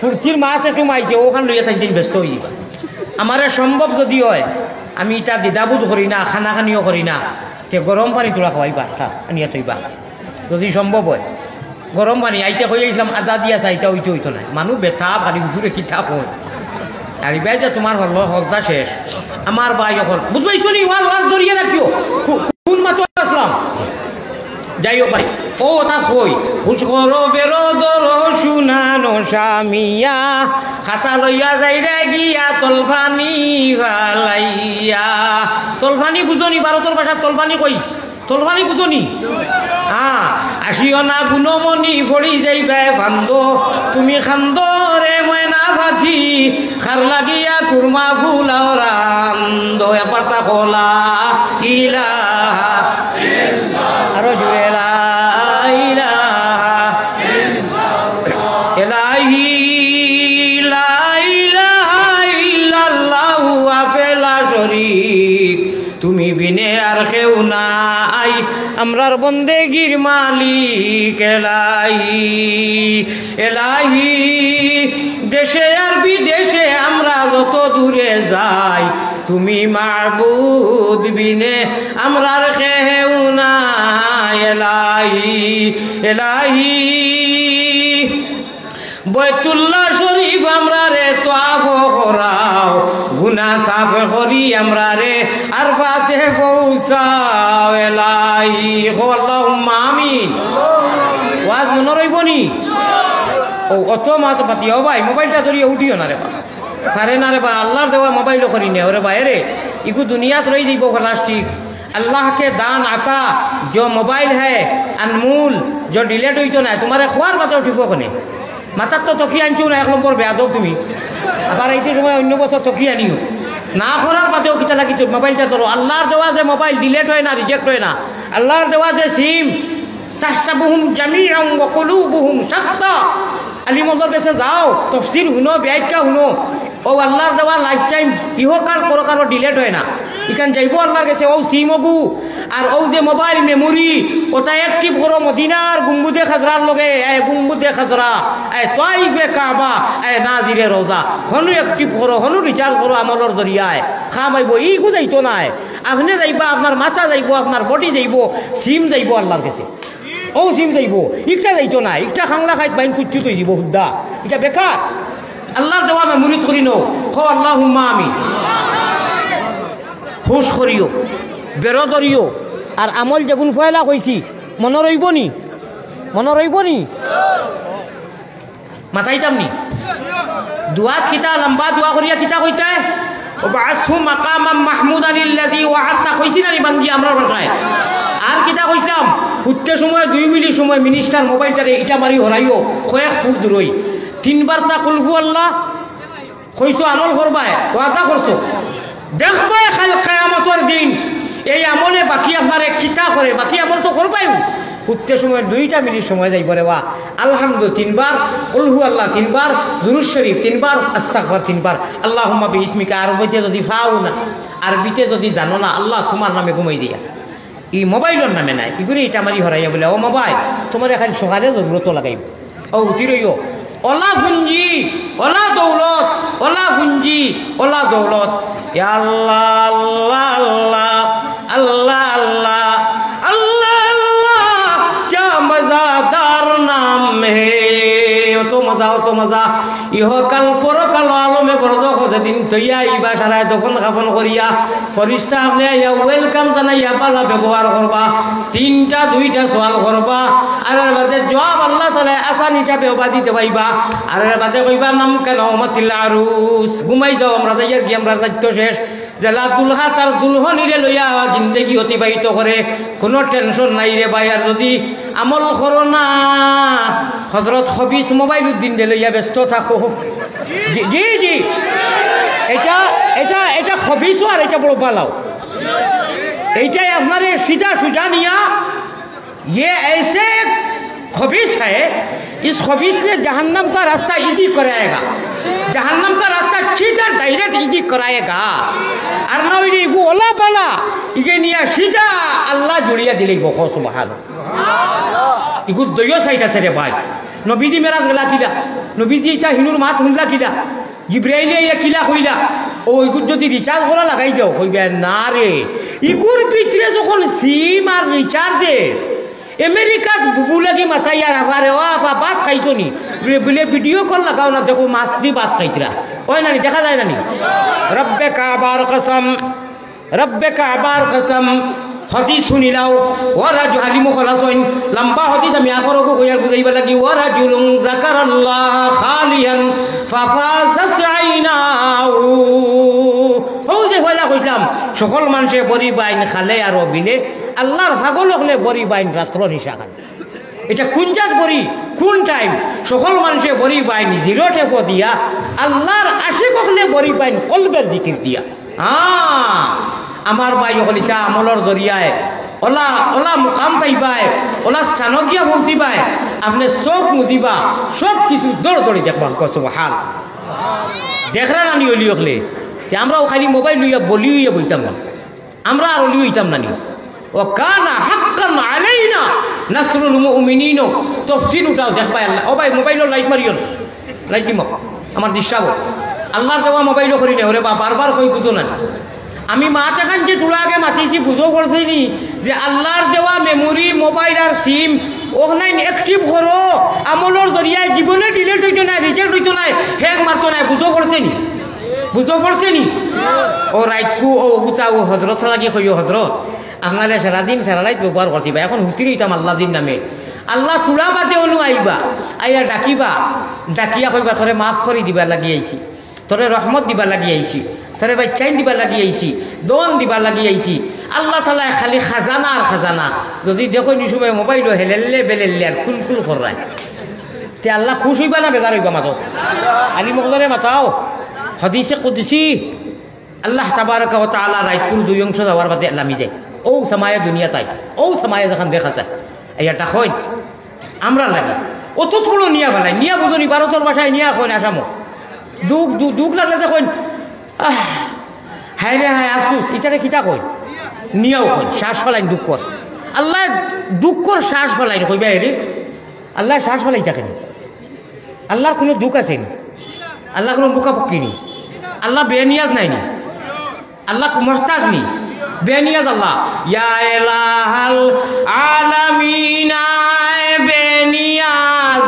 ফুর্তির মাছ একটু মাইছে ওখান লইয়া চাইতে ব্যস্ত হয়ে যাবা আমার সম্ভব যদি হয় আমি এটা দ্বিধাবোধ করি না খানাখানিও করি না তে গরম পানি তোলা খাওয়াইবা আনিয়া থইবা যদি সম্ভব হয় গরম পানি আইতে হয়ে গেছিলাম আজা দিয়া চাইটা হইতো নাই মানুষ বেথা ভারী উঠুরে কিতাপ হয় আর ভাই যে তোমার হল হজা শেষ আমার ভাই এখন বুঝবাইছো নি ওয়াজ ধরিয়ে রাখিও কোন মাত্র আসলাম যাই হোক ভাই ও তা কই হুশ করো বেরো দরো শুনানো স্বামিয়া খাতা লইয়া যাই রে গিয়া তলফানি ভালাইয়া তলফানি বুঝনি ভারতের ভাষা তলফানি কই তলফানি বুঝনি আসিও না গুণমণি ফড়ি যাইবে ফান্দ তুমি খান্দ রে ময়না পাখি খার লাগিয়া কুরমা ফুলাও রান্দ এপারটা খোলা ইলাহা আরো জুড়ে এলাহি লা ইলাহা ইল্লাল্লাহু আফেলা শরীক তুমি বিনে আর কেউ নাই আমরার বন্দেগীর মালিক এলাহি যাই তুমি মাবুদ বিনে আমরার কেউ নাই এলাহি এলাহি বাইতুল্লাহ শরীফ আমরা রে তোয়াফ করাও গুনাহ সাফ করি আমরা রে আরফাতে পৌঁছাও এলাহি আল্লাহুম্মা আমিন ওয়াজ মনে রইবনি ও অত মাত পাতি ও ভাই মোবাইলটা ধরিয়ে উঠিও না রে বা আরে না রে বা আল্লাহর দেওয়া মোবাইলও করি নে ওরে ভাই রে ইকু দুনিয়া से रही दीबो प्लास्टिक अल्लाह के दान आता जो मोबाइल है अनमोल जो डिलीट हुई तो ना तुम्हारे खुआर बात उठिबो कने মাথার তো তকি আনছো না এক নম্বর বেয়াদব তুমি আবার এইটি সময় অন্য বছর তকি আনিও না করার বাদেও কিতা লাগি তোর মোবাইলটা ধরো আল্লাহর দেওয়া যে মোবাইল ডিলেট হয় না রিজেক্ট হয় না আল্লাহর দেওয়া যে সিম তাহসাবুহুম জামিআন ওয়া কুলুবুহুম শাত্তা আলিমদের কাছে যাও তাফসীর শুনো ব্যাখ্যা শুনো ও আল্লাহর দেওয়া লাইফ টাইম ইহকাল পরকাল ডিলেট হয় না ইখান যাইব আল্লাহর কাছে ও সিম ওগু আর ও যে মোবাইল মেমোরি ওটা অ্যাক্টিভ করো মদিনার গুম্বুজে খাজরার লগে এ গুম্বুজে খাজরা এ তাইফে কাবা এ নাজিরে রোজা হনু অ্যাক্টিভ করো হনু রিচার্জ করো আমলের জরিয়ায় খামাইব ই গু যাইতো নাই আপনি যাইবা আপনার মাথা যাইব আপনার বডি যাইব সিম যাইব আল্লাহর কাছে ও সিম যাইব ইকটা যাইতো না ইকটা খাংলা খাইত বাইন কুচ্ছু তৈ দিব হুদ্দা এটা বেকার আল্লাহর দেওয়া মেমোরি করি নো হ আল্লাহুম্মা আমিন হুশ করিও বেরো ধরিও আর আমল যেগুন ফয়লা কইছি মনে রইব নি মাথাইতাম নি দুয়াত কিতা লম্বা দোয়া করিয়া কিতা কইতা ওবাসহু মাকামাম মাহমুদান আল্লাযী ওয়া'আদতা কইছি না বান্দি আমরা ভাষায় আর কিতা কইতাম ফুটতে সময় 2 মিনিট সময় মিনিস্টার মোবাইলটারে ইটা মারি হরাইও কয়েক ফুট দূরই 3 বার তা কুল হু আল্লাহ কইছো আমল করবাই ওয়াদা করছো দেখবাই কাল কিয়ামতের দিন এই আমলে বাকি আপনারে কিতা করে বাকি আমল তো করবাই উঠতে সময় 2টা মিনিট সময় যাইব রে বা আলহামদুলিল্লাহ 3 বার কুল হু আল্লাহ 3 বার দুরূদ শরীফ 3 বার আস্তাগফার 3 বার আল্লাহুম্মা বিইসমিকা আরবিতে যদি ফাও না আরবিতে যদি জানো না আল্লাহ তোমার নামে ঘুমাই দিয়া এই মোবাইলের নামে নাই ইগুরে এটা মারি হরাইয়া বলে ও মোবাইল তোমার এখন সকালে জরুরত লাগাইব ও উঠিরইও ওলা পুঞ্জি ওলা দৌলত ওলা পুঞ্জি ওলা দৌলত ইয়া আল্লাহ আল্লাহ আল্লাহ আল্লাহ আল্লাহ আল্লাহ क्या मजादार नाम है অত মজা ইহকাল পরকাল আলমে বরজখ যেদিন তৈয়া ইবা সারায় তখন খাপন করিয়া ফরিস্তা আপনি আইয়া ওয়েলকাম জানাইয়া পালা ব্যবহার করবা 3টা 2টা সওয়াল করবা আর এর বাদে জবাব আল্লাহ তাআলা আসান হিসাবে ওবা দিতে পাইবা আর এর বাদে কইবা নাম কেন উম্মতিল আরুস ঘুমাই যাও আমরা যাইয়ার কি আমরা দায়িত্ব শেষ জেলা দুলহা তার দুলহনিরে লইয়া জিন্দেগি অতিবাহিত করে কোনো টেনশন নাই রে ভাই আর যদি আমল করো না হযরত খবিস মোবাইল উদ্দিন লইয়া ব্যস্ত থাকো জি জি এটা এটা এটা খবিসও আর এটা বড় পালাও এইটাই আপনারে सीधा सुझा निया ये ऐसे खबीस है इस खबीस ने जहन्नम का रास्ता इजी कराएगा जहन्नम का रास्ता सीधा डायरेक्ट इजी कराएगा और ना वो ओला पाला इगे निया सीधा अल्लाह जुड़िया दिले बखो सुभान इगु दयो साइड আছে রে ভাই নবীজি মেরাজ গলা কিলা নবীজি এটা হিনুর মাত হুনলা কিলা জিব্রাইলে ইয়া কিলা কইলা ও ইগু যদি রিচার্জ করা লাগাই যাও কইবে না রে ইগুর পিছরে যখন সিম আর রিচার্জে আমেরিকা বুবু লাগি মাথাইয়া রাফারে ও আপা বাত খাইছো নি বলে ভিডিও কল লাগাও না দেখো মাছটি বাত খাইতরা ওই না দেখা যায় না নি রব্বে কাবার কসম হাদিস শুনিলাও ওয়ারাজু হালিমু খলাসইন লম্বা হাদিস আমি আখরকো কইয়ার বুঝাইবা লাগি ওয়ারাজুলুন যাকারাল্লাহ খালিয়ান ফাফাজাত আইনাউ ও যে হইলা কইতাম সকল মানুষে বড়ি বাইন খালে আর বিলে আল্লাহর পাগল হলে বড়ি বাইন রাস্ত্র নিশা খান এটা কোন জাত বড়ি কোন টাইম সকল মানুষে বড়ি বাইন জিরো টেপো দিয়া আল্লাহর আশিক হলে বড়ি বাইন কলবের জিকির দিয়া আমার ভাই হলিতা আমলর জরিয়ায় ওলা ওলা মুকাম পাইবায় ওলা স্থানকিয়া পৌঁছিবায় আপনি সব মুজিবা সব কিছু দৌড় দৌড়ি দেখবা সুবহান দেখরা নানি অলি হলে আমরাও খালি মোবাইল লইয়া বলি হইয়া বইতাম আমরা আর অলি হইতাম নানি ও কানা হাক্কান আলাইনা নাসরুল মুমিনিন তাফসীর উঠাও দেখবা আল্লাহ ও ভাই মোবাইলের লাইট মারিও লাইট নিমো আমার ডিস্টার্ব আল্লাহর দেওয়া মোবাইলও করি না ওরে বা বারবার কই বুঝো না আমি মাঠ এখান যে তোরা আগে মাতিছি বুঝো করছি নি যে আল্লাহর দেওয়া মেমোরি মোবাইল আর সিম অনলাইন অ্যাক্টিভ করো আমলের জরিয়ায় জীবনে ডিলেট হইতো না রিজেক্ট হইতো না হ্যাক মারতো না বুঝো করছে নি বুঝো করছে নি ও রাইতকু ও গুচা ও হজরত লাগি কইও হজরত আপনারা সারাদিন সারা রাত ব্যবহার করছি বা এখন হুতির হইতাম আল্লাহ দিন নামে আল্লাহ তুলা বাদে অনু আইবা আইয়া ডাকিবা ডাকিয়া কইবা তোরে মাফ করে দিবা লাগি আইছি তোরে রহমত দিবা লাগি আইছি তোরে বাচ্চাইন দিবা লাগি আইছি দন দিবা লাগি আইছি আল্লাহ তালা খালি খাজানা আর খাজানা যদি দেখো নি সময় মোবাইল হেলেলে বেলেলে আর কুলকুল করায় তে আল্লাহ খুশ হইবা না বেজার হইবা মাতো আলী মকদরে মাতাও হদিসে কুদসি আল্লাহ তাবারকা ওয়া তাআলা রাইকুল দুই অংশ যাওয়ার বাদে লামি যায় ও সামায়া দুনিয়া তাই ও সামায়া যখন দেখা যায় এইটা কই আমরা লাগে অত থোড়ো নিয়া ফেলাই নিয়া বুঝনি ভারতের ভাষায় নিয়া কই আসামো দুঃখ দুঃখ লাগলে যে কই হায় রে হায় আফসুস এটারে কিতা কই নিয়াও কই শ্বাস ফেলাই দুঃখ কর আল্লাহ দুঃখ কর শ্বাস ফেলাই কইবা রে আল্লাহ শ্বাস ফেলাই থাকেন আল্লাহর কোনো দুঃখ আছে নি আল্লাহ কোনো বুকাপক্কি নি আল্লাহ বেনিয়াজ নাই নি আল্লাহ মুহতাজ নি बेनियाज अल्लाह या इलाहल आलमीन बेनियाज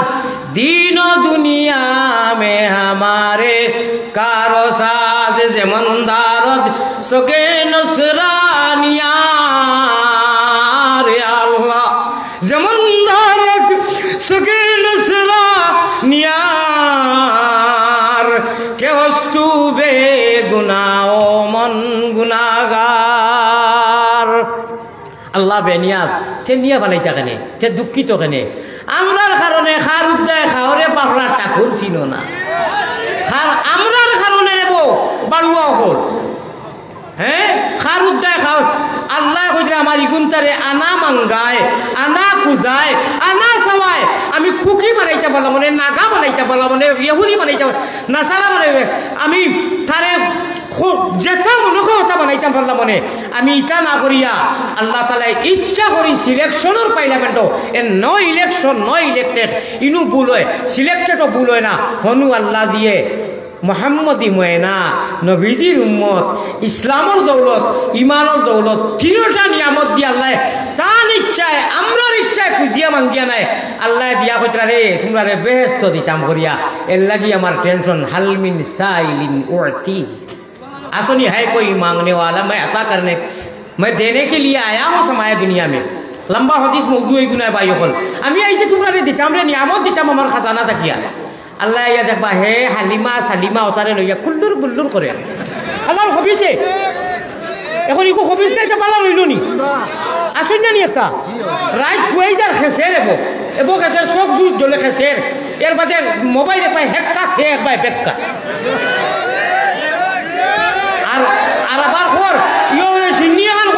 दीनो दुनिया में हमारे कारो साज जमंदारद सके नसरानिया रे अल्लाह जमंदारद सके नसरानिया के वस्तु बे गुनाओ मन गुनागार আল্লাহ বেনিয়াজ তে নিয়ে ফেলাইতা কেনে তে দুঃখিত কেনে আমরার কারণে খার উদ্দায় খাওয়ারে পাগলা চাকুর ছিল না খার আমরার কারণে নেব বাড়ুয়া হল হ্যাঁ খার উদ্দায় খাও আল্লাহ কইছে আমার ইগুনতারে আনা মাঙ্গায় আনা খুঁজায় আনা সবাই আমি কুকি বানাইতে পারলাম মনে নাগা বানাইতে পারলাম মনে ইহুদি বানাইতে নাসারা বানাইবে আমি তারে যেটা মনে কথা বানাইতাম পারলাম মনে আমি ইটা না করিয়া আল্লাহ তালা ইচ্ছা করি সিলেকশনের পাইলামেন্ট এ ন ইলেকশন ন ইলেক্টেড ইনু ভুল হয় সিলেক্টেডও ভুল হয় না হনু আল্লাহ দিয়ে মোহাম্মদী ময়না নবীজির উম্মত ইসলামের দৌলত ইমানের দৌলত তিনটা নিয়ামত দিয়ে আল্লাহ তার ইচ্ছায় আমরার ইচ্ছায় খুঁজিয়া মাঙ্গিয়া নাই আল্লাহ দিয়া কইতরা রে তোমরা রে বেহেস্ত দিতাম করিয়া এর লাগি আমার টেনশন হালমিন সাইলিন উতি आसनी है कोई मांगने वाला मैं ऐसा करने मैं देने के लिए आया हूँ समाया दुनिया में लंबा हदीस मौजू गुना भाई हल আমি আইছে তোমরা দিতাম রে নিয়ামত দিতাম আমার খাজানা থাকিয়া আল্লাহ ইয়া দেখবা হে হালিমা সালিমা ওতারে লইয়া কুল্লুর বুল্লুর করে আল্লাহ হবিছে এখন ইকো হবিছে এটা পালা লইলো নি আসেন না নি একটা রাইট ফুয়াইজার খেসের এবো খেসের চোখ জুজ জ্বলে খেসের এর বাদে মোবাইলে পাই হেক্কা খেয়ে পাই বেক্কা আর আবার খর ইও সিন্নি এখন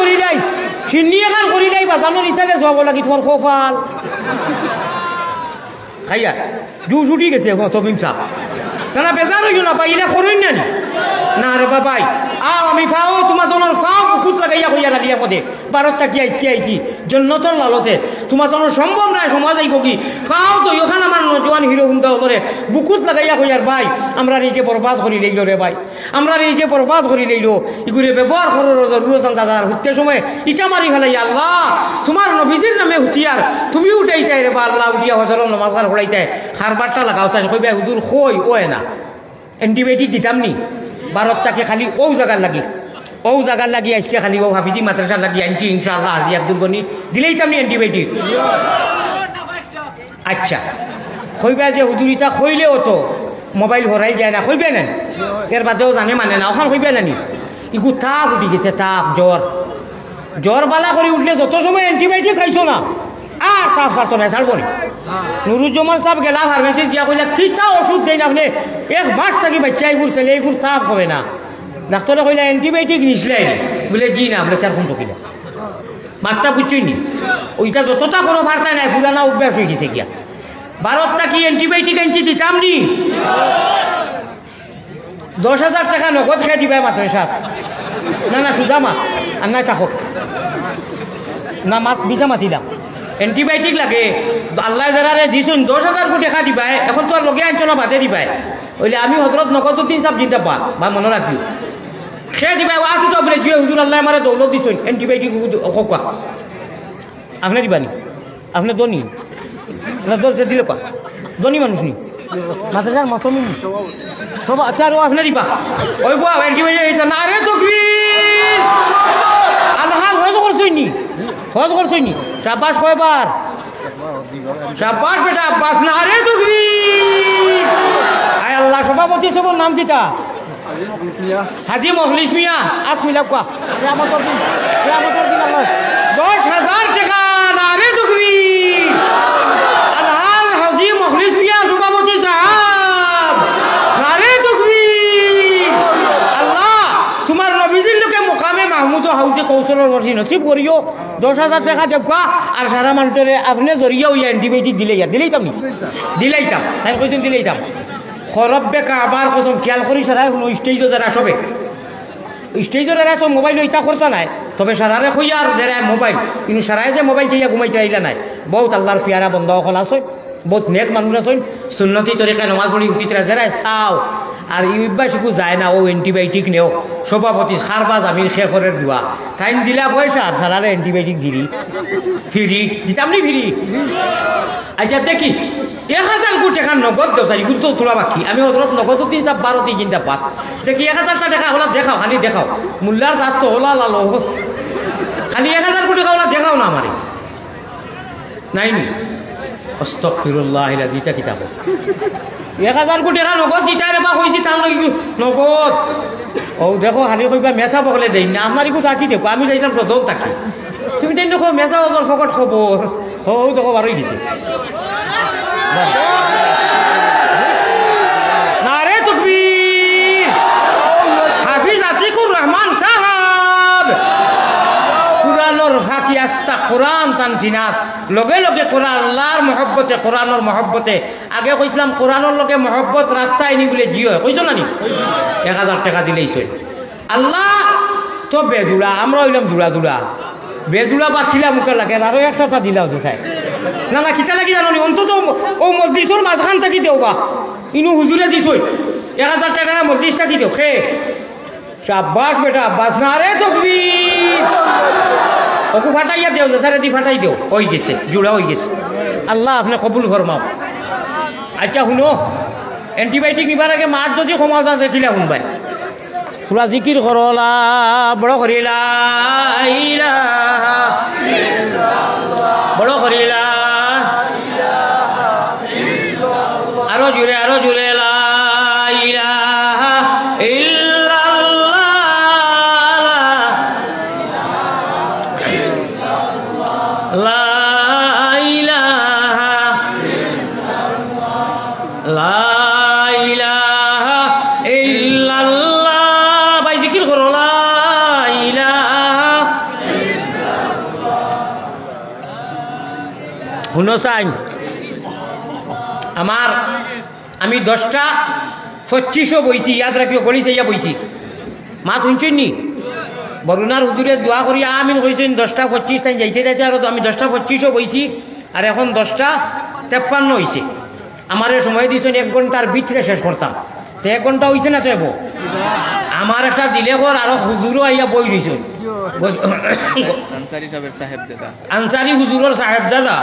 করি যাই বাজানোর ইচ্ছাতে যাব লাগি তোমার খোফাল খাইয়া জু ছুটি গেছে তবিম সাহ তারা বেজার হইল না পাই এটা করুন না না রে বাবাই আও আমি ফাও তোমার জনের ফাও বুকুত লাগাইয়া কইয়া রালিয়া পদে বারোটা কি আইছি জন্নতর লালছে তোমার জনের সম্ভব নাই সমাজ আইব কি ফাও তো ওখানে আমার জোয়ান হিরো হুন্দা হতরে বুকুত লাগাইয়া কইয়ার ভাই আমরা এই যে বরবাদ করি লইল রে ভাই আমরা এই যে বরবাদ করি লইল ইগুরে ব্যবহার করো রুরসান দাদার হুতে সময় ইটা মারি ফেলাই আল্লাহ তোমার নবীজির নামে হুতিয়ার তুমি উঠাইতাই রে বা আল্লাহ উঠিয়া হজর নমাজ পড়াইতাই খারবারটা লাগাও চাই কইবা হুজুর কই ওয়ে না এন্টিবায়োটিক দিতাম নি বারোটাকে খালি ও জায়গার লাগি আজকে খালি ও হাফিজি মাদ্রাসা লাগি আনছি ইনশাআল্লাহ আজি আব্দুল গনি দিলেই তো আমি অ্যান্টিবায়োটিক আচ্ছা কইবা যে হুজুরিটা কইলেও তো মোবাইল হরাই যায় না কইবে না এর বাদেও জানে মানে না ওখান কইবে না নি ইগু তাপ উঠি গেছে তাপ জ্বর বালা করে উঠলে যত সময় অ্যান্টিবায়োটিক খাইছো না আর তাপ সারতো না ছাড়বো নি নুরুজ্জামান সাহেব গেলা ফার্মেসি দিয়া কইলা কিতা ওষুধ দেয় না আপনি এক মাস থাকি বাচ্চা এইগুলো ছেলে এইগুলো তাপ হবে না ডাক্তারে কইলা অ্যান্টিবায়োটিক নিছিলেন বলে জি না বলে চার ঘন্টা কিনা মাত্রা বুঝছই নি ওইটা যতটা কোনো বার্তা নাই পুরানা অভ্যাস হয়ে গেছে গিয়া ভারতটা কি অ্যান্টিবায়োটিক আনছি দিতাম নি 10,000 টাকা নগদ খেয়ে দিবা মাত্র সাত না সুজা মাত আর নাই থাকো না মাত বিজা মাতি দাম এন্টিবায়োটিক লাগে আল্লাহ যারা দিছুন 10,000 কোটি টাকা দিবাই এখন তো আর লগে আনছো না বাদে দিবাই ওইলে আমি হজরত নগদ 3 জিন্দা পা বা মনে রাখি সে দিবাই ওয়া তো বলে যে হুজুর আল্লাহ আমারে দৌলত দিছুন এন্টিবায়োটিক খোকা আপনি দিবানি আপনি দনি না দলতে দিলে কা দনি মানুষ নি মাদ্রাসার মতমি সব আচার ও আপনি দিবা ওই বউ এন্টিবায়োটিক না রে তকবীর আল্লাহ হজ করছইনি হজ করছইনি শাবাশ কয়বার শাবাশ বেটা আব্বাস না রে তকবীর আয় আল্লাহ সভাপতি সবার নাম কিটা হাজি মখলিস মিয়া আট মিলাপ কা কিয়ামতের দিন আল্লাহ 10,000 টাকা না রে তকবীর আল্লাহ হাজি মখলিস মিয়া সভাপতি সাহেব না রে তকবীর আল্লাহ তোমার নবীজির লোকে মুকামে মাহমুদ হাউজে কৌশলের বর্ষি নসিব করিও 10,000 টাকা দেখবা আর সারা মানুষের আপনি জরিয়া ওই অ্যান্টিবায়োটিক দিলেইতাম তাই কইছেন দিলেইতাম খরব্বে কাবার কসম খেয়াল করি সারা কোনো স্টেজও যারা সবে স্টেজের এরা তো মোবাইল ইটা খরচা নাই তবে সারারে কই আর যারা মোবাইল কিন্তু সারায় যে মোবাইল দিয়ে ঘুমাইতে আইলা নাই বহুত আল্লাহর পিয়ারা বন্ধ অকল আছে বহুত নেক মানুষ আছে সুন্নতি তরিকায় নমাজ পড়ি উঠিতরা যারা চাও আর ইউবাসিকু যায় না ও অ্যান্টিবায়োটিক নেও সভাপতি খারবাজ আমির শেখরের দোয়া টাইম দিলা পয়সা আর সারারে অ্যান্টিবায়োটিক ফিরি দিতাম নি ফিরি আচ্ছা দেখি 1,000 কোটি টাকা নগদ দেওয়ারি গুরুত্ব তোলা বাকি আমি হজরত নগদ 3 চিন্তা পাস দেখি 1,000 টাকা হলা দেখাও খালি দেখাও মোল্লার জাত তো হলা লাল খালি 1,000 কোটি টাকা হলা দেখাও না আমারে নাই নি আস্তাগফিরুল্লাহ দিটা কিতাব 1,000 কোটি টাকা নগদ দিতারে বা কইছি তার লাগি নগদ ও দেখো খালি কইবা মেসা বকলে দেই না আমারই কো তাকি দেখো আমি যাইতাম প্রথম তাকি তুমি দেন দেখো মেসা ওর ফকট খবর ও দেখো বারই দিছে নারে তকবীর হাফিজ আতিকুর রহমান সাহেব কুরআনের ফাকি আস্তা কুরআন তানজিনাত লগে লগে কোরআন আল্লাহর মহব্বতে কোরআনের মহব্বতে আগে কইছিলাম কোরআনের লগে মহব্বত রাস্তা আইনি বলে জিও কইছো না নি 1,000 টাকা দিলেইছে আল্লাহ তো বেদুলা আমরা হইলাম দুলা বেদুলা বা খিলা মুখে লাগে আরো একটা দিলাও দেখায় না না কিতা লাগি জানো নি অন্তত ও মসজিদর মাঝখান থাকি দেও বা ইনু হুজুরে দিছই 1,000 টাকা মসজিদ থাকি দেও খে শাবাশ বেটা আব্বাস না রে তকবীর ওকু ফাটাইয়া দেও সারে দি ফাটাই দেও হই গেছে জোড়া হই গেছে আল্লাহ আপনি কবুল ফরমাও আচ্ছা শুনো অ্যান্টিবায়োটিক নিবার আগে মার যদি সমাজ আছে কিলা শুনবাই তোরা জিকির করলা বড় করিলা বড় করিলা আরো জুড়ে লা ইলাহা ইল্লাল্লাহ লা ইলাহা লা ইলাহা ইল্লাল্লাহ ভাই জিকির করো লা ইলাহা শুনো চাই আমার আমি 10টা 25 বইছি ইয়াদ রাখিও গড়িছে ইয়া বইছি মা শুনছেন নি বরুণার হুজুরে দোয়া করি আমিন কইছেন 10টা 25 টাইম যাইতে আর আমি 10টা 25 বইছি আর এখন 10টা 53 হয়েছে আমার সময় দিয়েছেন 1 ঘন্টার ভিতরে শেষ করতাম তো 1 ঘন্টা হয়েছে না তো এবো আমার একটা দিলে কর আরো হুজুরও আইয়া বই দিয়েছেন আনসারি হুজুরের সাহেব দাদা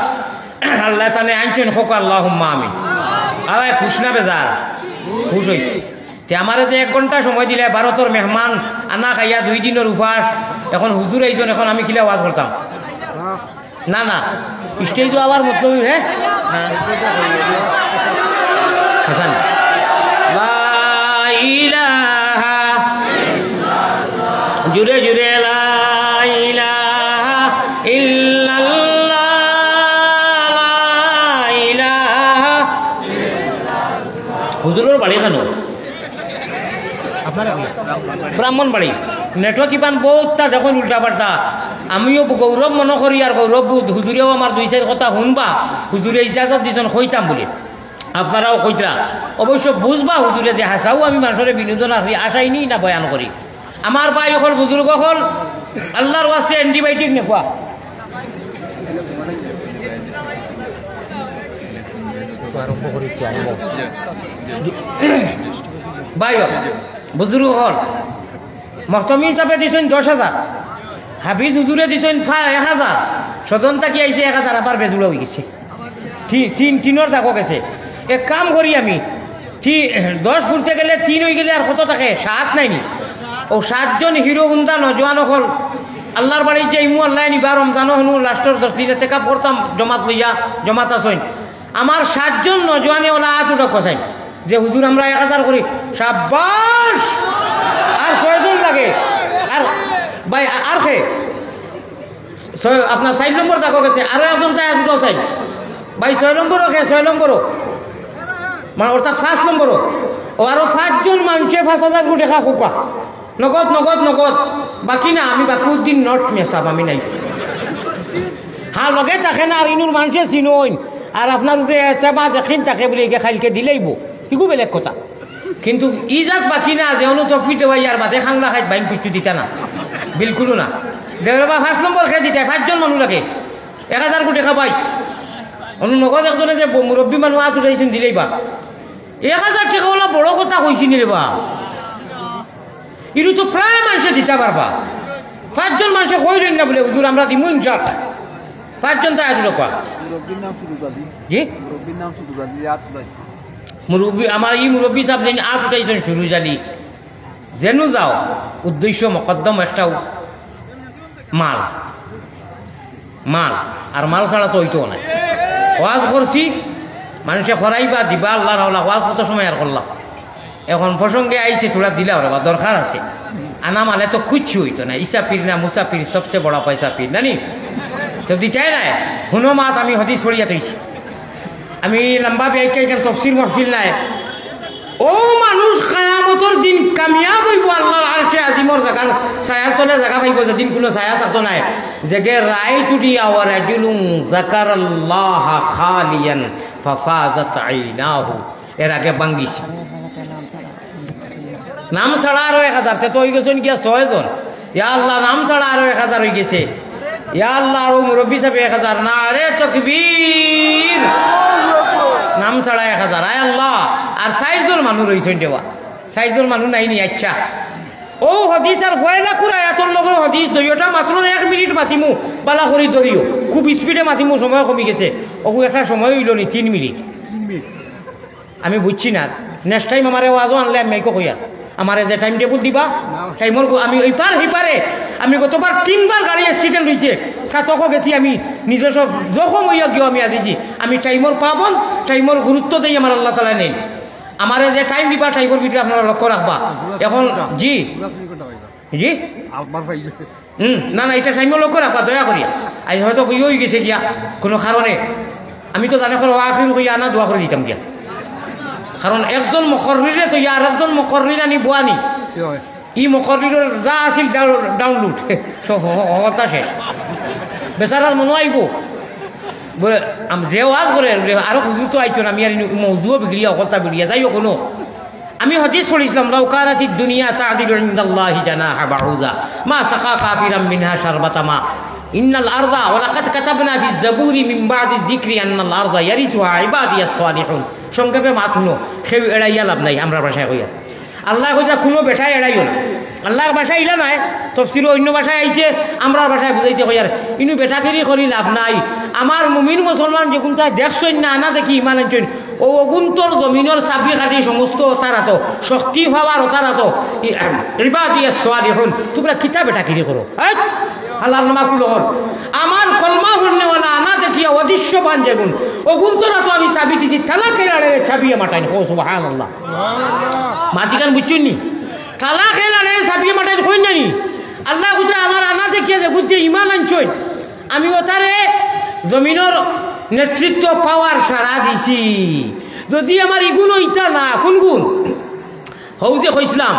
আল্লাহ তানে আনছেন হোক আল্লাহুম্মা আমিন আয় খুশ না বেজার খুশ হয়েছে তে আমার যে 1 ঘন্টা সময় দিলে ভারতের মেহমান আনা খাইয়া 2 দিনের উপাস এখন হুজুর আইছেন এখন আমি কিলা ওয়াজ করতাম না না স্টেজ তো আবার মতলব হ্যাঁ হাসান লা ইলাহা জুরে জুরে লা ইলাহা ইল্লাল্লাহ লা ইলাহা হুজুরের বাড়ি কেন আপনার ব্রাহ্মণ বাড়ি নেটওয়ার্ক ইপান বহুতটা যখন উল্টা পাল্টা আমিও গৌরব মনে করি আর গৌরব হুজুরেও আমার 2-4 কথা শুনবা হুজুরে ইজাজত দিয়েছেন কইতাম বলে আপনারাও কইতরা অবশ্য বুঝবা হুজুরে যে হাসাও আমি মানুষের বিনোদন আসাইনি না বয়ান করি আমার ভাই অকল বুজুর্গ হল আল্লাহর ওয়াস্তে অ্যান্টিবায়োটিক নেওয়া আরম্ভ করেছি ভাই বুজুর্গ হল মহতমিন সাহেবে দিয়েছেন 10,000, হাফিজ হুজুরে দিয়েছেন 1,000, সজন তাকি আইছে 1,000, আবার বেজুড়া হয়ে গেছে, তিনের চাকো গেছে। এক কাম করি আমি 10 ফুটতে গেলে 3 হয়ে গেলে আর কত থাকে 7 নাইনি, ও 7 জন হিরো গুন্দা নজওয়ান হল আল্লাহর বাড়ি যে ইমু আল্লাহ নিবা রমজানো হনু লাস্টর 10 দিনে টেকা করতাম জমাত লইয়া, জমাত আসইন আমার 7 জন নজওয়ানে ওলা হাত উঠা কষাই যে হুজুর আমরা 1,000 করি, সাব্বাস। আর 6 জন লাগে, আর ভাই আর খে আপনার 4 নম্বর দেখো গেছে, আরো একজন চাই দুটো চাই ভাই 6 নম্বরও খে, 6 নম্বরও মানে অর্থাৎ 5 নম্বরও, ও আরো 5 জন মানুষে 5,000 কোটি টাকা খোপা নগদ নগদ নগদ, বাকি না আমি বাকি দিন নট মেসাব আমি নাই। হ্যাঁ লগে থাকে না আর ইনুর মানুষে চিনইন, আর আপনার যে চাবা দেখিন তাকে বলে এগে খাইলকে দিলেইব ইগু বেলেগ কথা, কিন্তু ই যাক বাকি না যে অনু তকপিতে ভাই আর বাদে খাংলা খাই বাইন কিচ্ছু দিতা না, বিলকুলও না। দেবা 5 নম্বর খেয়ে দিতে 5 জন মানুষ লাগে 1,000 কোটি টাকা পাই, অনু নগদ একজনে যে মুরব্বী মানুষ হাত উঠাইছেন দিলেই বা 1,000 টাকা ওলা বড় কথা কইছি নি রে বা, ইনু তো প্রায় মানুষে দিতে পারবা। 5 জন মানুষে কইলেন না বলে হুজুর আমরা দিমু ইনশাআল্লাহ, 5 জন তাই দিল কয়া জি মুরব্বী আমার ই মুরব্বী সাহেব যেন হাত উঠাইছেন সুরুজ আলী, যেন যাও উদ্দেশ্য মকদ্দম একটাও মাল মাল, আর মাল ছাড়া তো হইতো না। ওয়াজ করছি মানুষে খরাইবা দিবা আল্লাহর হাওলা, ওয়াজ কত সময় আর করলাম, এখন প্রসঙ্গে আইছে তোরা দিলা ওরা বা দরকার আছে, আনা মালে তো কুচ্ছু হইতো না। ঈসা পীর না মুসা পীর সবচেয়ে বড় পয়সা পীর নানি তো দিতাই নাই। শুনো মাত আমি হদিস পড়িয়া তৈছি, আমি লম্বা ব্যাখ্যা এখানে তফসির মহফিল নাই। ও মানুষ কিয়ামতের দিন কামিয়াব হইব আল্লাহর আরশে আজিমর জায়গার ছায়ার তলে জায়গা পাইব, যেদিন কোনো ছায়া থাকতো নাই, জেগে রাইট উঠিয়া ওয়া রাজুলুন যাকারাল্লাহ খালিয়ান ফাফাজাত আইনাহু, এর আগে বাঙ্গিছি নাম ছাড়া আরো 1,000 সে তো হয়ে গেছেন গিয়া 6 জন, ইয়া আল্লাহ নাম ছাড়া আরো 1,000 হয়ে গেছে, ইয়া আল্লাহ আরো মুরব্বী সাহেব 1,000, না আরে তাকবীর, নাম ছাড়া 1,000, আয় আল্লাহ। আর 4 জন মানুষ রয়েছেন দেওয়া, 4 জন মানুষ নাইনি। আচ্ছা ও হদিস আর ফয়লা কুরা এতর লগর হদিস দইটা মাত্র 1 মিনিট মাতিমু বালা করি ধরিও, খুব স্পিডে মাতিমু, সময় কমে গেছে, ওগু একটা সময় হইল নি 3 মিনিট। আমি বুঝছি না, নেক্সট টাইম আমার ওয়াজও আনলে আমি মাইকো কইয়া আমার যে টাইম টেবুল দিবা টাইমর, আমি ওই পার হই পারে আমি গতবার 3 বার গাড়ি অ্যাক্সিডেন্ট হয়েছে, সাতকও গেছি আমি নিজস্ব যখন হইয়া গিয়েও আমি আজিছি, আমি টাইমর পাবন, টাইমর গুরুত্ব দেই আমার আল্লাহ তালা নেই। আমার যে টাইম দিবা টাইমর ভিতরে আপনারা লক্ষ্য রাখবা। এখন জি জি না না এটা টাইমও লক্ষ্য রাখবা দয়া করিয়া, আজ হয়তো বই হয়ে গেছে গিয়া কোনো কারণে, আমি তো জানে আখির হইয়া আনা দোয়া করে দিতাম গিয়া, কারণ একজন মকররিরে তো আর একজন মকররির আনি বোয়ানি, ই মকররির যা আছিল ডাউনলোড হতা শেষ, বেচারার মনে আইব বলে যে ওয়াজ করে আরো হুজুর তো আইতো না, আমি আর মৌজুও বিগড়িয়া অকলতা বিগড়িয়া যাইও কোনো। আমি হাদিস পড়িছিলাম লাউ কানাতিদ দুনিয়া তা'দিলু ইনদাল্লাহি জানাহা বাউযা মা সাকা কাফিরাম মিনহা শারবাতা মা ইন্নাল আরদা ওয়া লাকাদ কাতাবনা ফিজ জাবুরি মিন বাদি যিকরি আন্নাল আরদা ইয়ারিসুহা ইবাদিয়াস সালিহুন। সংক্ষেপে মাত শুনো, সেও এড়াইয়া লাভ নাই, আমরা ভাষায় কইয়া আল্লাহ কইরা কোনো বেটায় এড়াইও না, আল্লাহর ভাষায় ইলা নাই, তফসির অন্য ভাষায় আইছে, আমরা ভাষায় বুঝাইতে কইয়ার ইনু বেটাকেরি করি লাভ নাই। আমার মুমিন মুসলমান যখন তাই দেখছেন না আনা দেখি ইমান আনছেন, ও অগুন্তর জমিনের চাবি কাটি সমস্ত সারাতো শক্তি হওয়ার ওতারাতো ইবাদিয়াস সালিহুন, তোমরা কিতা বেটাকেরি করো আল্লাহর নামা কুল হল আমার কলমা হন্যওয়ালা আনা দেখিয়া অদৃশ্য বান যেগুন অগুন্তরা তো আমি চাবি দিছি তালা খেলাড়ে চাবিয়ে মাটাইন, ও সুবহানাল্লাহ মাতিকান বুঝছেন নি, তালা খেলাড়ে চাবিয়ে মাটাইন কই জানি আল্লাহ বুঝে আমার আনা দেখিয়া যে বুঝতে ইমান আনছই, আমি ওতারে জমিনের নেতৃত্ব পাওয়ার সারা দিছি। যদি আমার ইগুণ ইটা না কোন গুণ হৌ যে কইছিলাম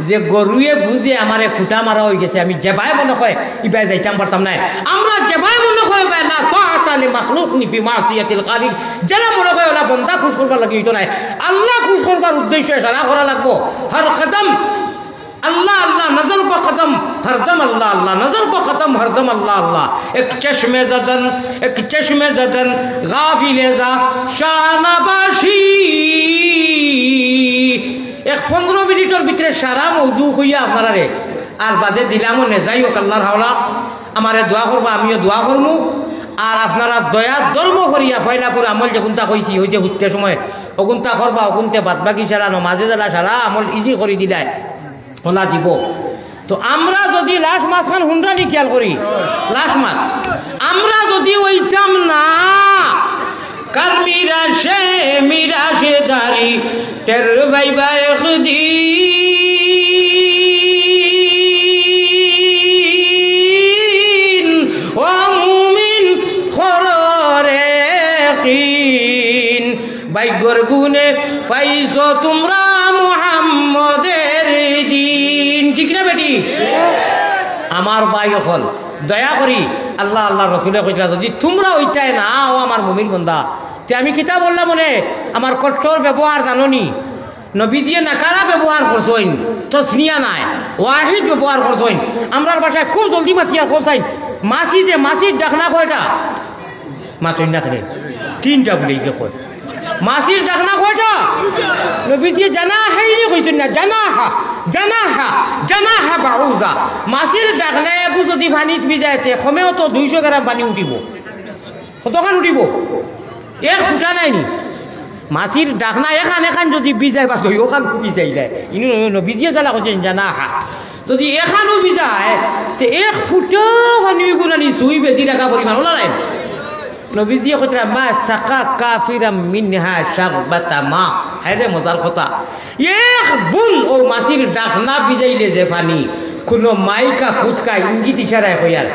যে গরুয়ে বুঝে আমারে খুঁটা মারা হয়ে গেছে, আমি যেবাই মনে হয় ইবাই যাইতাম পারতাম না, আমরা যেবাই মনে হয় না তাআতা লিমাখলুকিন ফি মাসিয়াতিল খালিক, যারা মনে হয় ওরা বন্দা খুশ করবার লাগি হইতো না, আল্লাহ খুশ করবার উদ্দেশ্যে সারা করা লাগবো। হর কদম अल्लाह अल्लाह नजर ब कदम हरदम अल्लाह अल्लाह नजर ब कदम हरदम अल्लाह अल्लाह एक चश्मे जदन गाफिले जा शाहनाबाशी एक 15 मिनिटर ভিতরে সারা মওজু হইয়া আপনারা রে আর বাদে দিলামও নে যাই হোক আল্লাহর হাওলা আমারে দোয়া করবা আমিও দোয়া করমু আর আপনারা দয়া ধর্ম করিয়া পয়লা করে আমল যেগুনটা কইছি হইতে হুটতে সময় অগুনটা করবা অগুনতে বাদবাকি সারা নমাজে যারা সারা আমল ইজি করে দিলাই ওলা দিব তো আমরা যদি লাশ মাছ খান হুন্ডানি খেয়াল করি লাশ মাছ আমরা যদি ওইতাম না কার মিরাশে দারি টের ভাইবা একদিন ও মুমিন খররে কিন ভাগ্যর গুণে পাইছো তোমরা মুহাম্মদের দিন ঠিক না বেটি আমার ভাই হল দয়া করি আল্লাহ আল্লাহ রসুলে কইলা যদি তোমরা ওইটাই না ও আমার মুমিন বন্ধা তে আমি কিতা বললাম মনে আমার কষ্টর ব্যবহার জাননি নবীজিয়ে নাকারা ব্যবহার করছেন তসনিয়া নাই ওয়াহিদ ব্যবহার করছেন আমরার ভাষায় খুব জলদি মাছিয়ার কোসাইন মাছি যে মাছির ডাকনা কয়টা মাতই না খেলে 3টা বলে কয় মাছির ডাকনা কয়টা নবীজি জানা হাইনি কইছেন না জানাহা বাউজা মাছির ডাকনা একু যদি পানিত ভিজাইতে কমেও তো 200 গ্রাম পানি উঠিব কতখান উঠিব এক ফুটা নাই নি মাছির ডাকনা এখান যদি ভিজাই বাস ওখান ভিজাই যায় ইনি নবীজিয়ে জানা কইছেন জানাহা যদি এখানো ভিজায় তে 1 ফুটা পানি গুনানি সুই বেজি রাখা পরিমাণ ওলা নাই নবীজি কইরা মা সাকা কাফিরাম মিনহা শারবাতা মা হায়রে মজার কথা এক বুন ও মাছির ডাকনা ভিজাইলে যে পানি কোন মাইকা ফুটকা ইঙ্গিত ইশারায় কইয়ার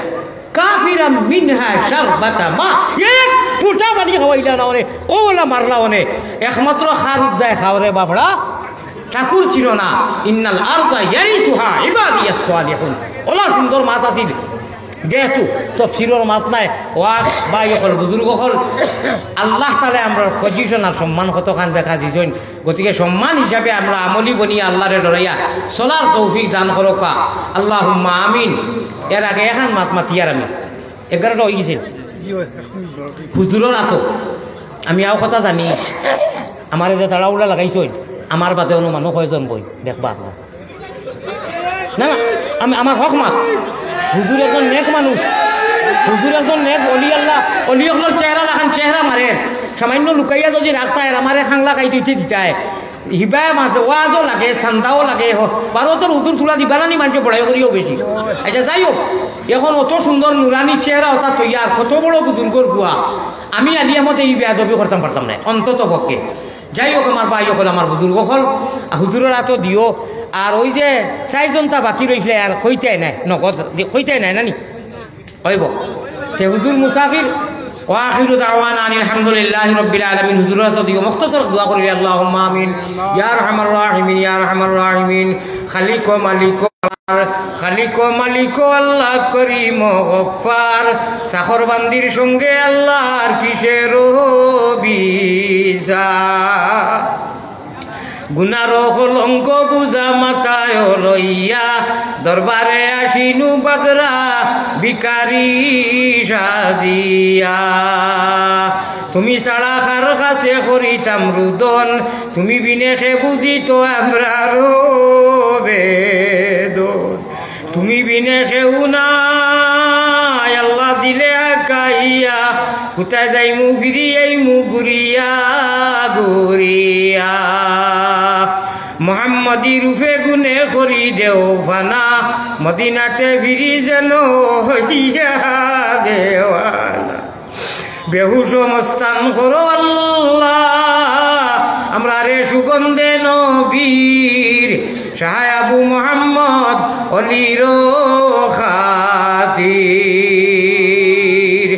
কাফিরাম মিনহা শারবাতা মা এক ফুটা পানি খাওয়াইলা না ওরে ও বলা মারলা ওনে একমাত্র খারুদ দেয় খাওরে বাপড়া ঠাকুর ছিল না ইন্নাল আরদা ইয়ারিসুহা ইবাদিয়াস সালিহুন ওলা সুন্দর মাছ আছিল যেহেতু তফসিরের মাছ নাই ওয়াক বাই হল বুজুর্গ হল আল্লাহ তালে আমরা পজিশন আর সম্মান কতখান দেখা দিছেন গতিকে সম্মান হিসাবে আমরা আমলি বনিয়া আল্লাহরে ডরাইয়া চলার তৌফিক দান করকা আল্লাহুম্মা আমিন এর আগে এখন মাছ মাতিয়ার আমি 11টা হয়ে গেছিল হুজুরের আতো আমি আও কথা জানি আমার যে তাড়াউড়া লাগাইছেন আমার বাদে অন্য মানুষ কয়জন বই দেখবা না না আমি আমার হক মাত হুজুর একজন নেক মানুষ হুজুর একজন নেক অলি আল্লাহ অলি হল চেহারা লাখান চেহারা মারে সামান্য লুকাইয়া যদি রাস্তায় আমারে খাংলা কাইতে উঠে দিতায় হিবায় মাঝে ওয়াজও লাগে চান্দাও লাগে ভারতের হুজুর চুলা দিবানানি মানুষ বড়াই করিও বেশি আচ্ছা যাই হোক এখন অত সুন্দর নুরানি চেহারা ওটা তৈয়ার কত বড় বুজুর্গর গুয়া আমি আলিয়ামতে এই বেয়াদবি করতাম পারতাম না অন্তত পক্ষে যাই হোক আমার ভাই হল আমার বুজুর্গ হল হুজুরের হাতও দিও আর ওই যে 4জনটা বাকি রইলে আর হইতাই নাই নগদ হইতাই নাই নানি হইব তে হুজুর মুসাফির ওয়াখিরু দাওয়ানা আলহামদুলিল্লাহি রাব্বিল আলামিন হুজুরের হাতও দিও মুখতাসর দোয়া করি আল্লাহুম্মা আমিন ইয়া আরহামার রাহিমিন খালিক ও মালিক আল্লাহ করিম গফফার সাখর বান্দির সঙ্গে আল্লাহর কিসের বিজা গুনার কলঙ্ক বুঝা মাথায় লইয়া দরবারে আসিনু বাগরা ভিখারি সাজিয়া তুমি ছাড়া কার কাছে করিতাম রুদন তুমি বিনে খে বুঝি তো আমরা বেদন তুমি বিনে খেউ নাই আল্লাহ দিলে আকাইয়া কোথায় যাইমু ফিরিয়াইমু গুরিয়া মোহাম্মদী রূপে গুনে করি দেও ফানা মদিনাতে ফিরি যেন হইয়া দেওয়ানা বেহুশ মস্তান করো আল্লাহ আমরা রে সুগন্ধে নবীর শাহ আবু মোহাম্মদ অলির খাতির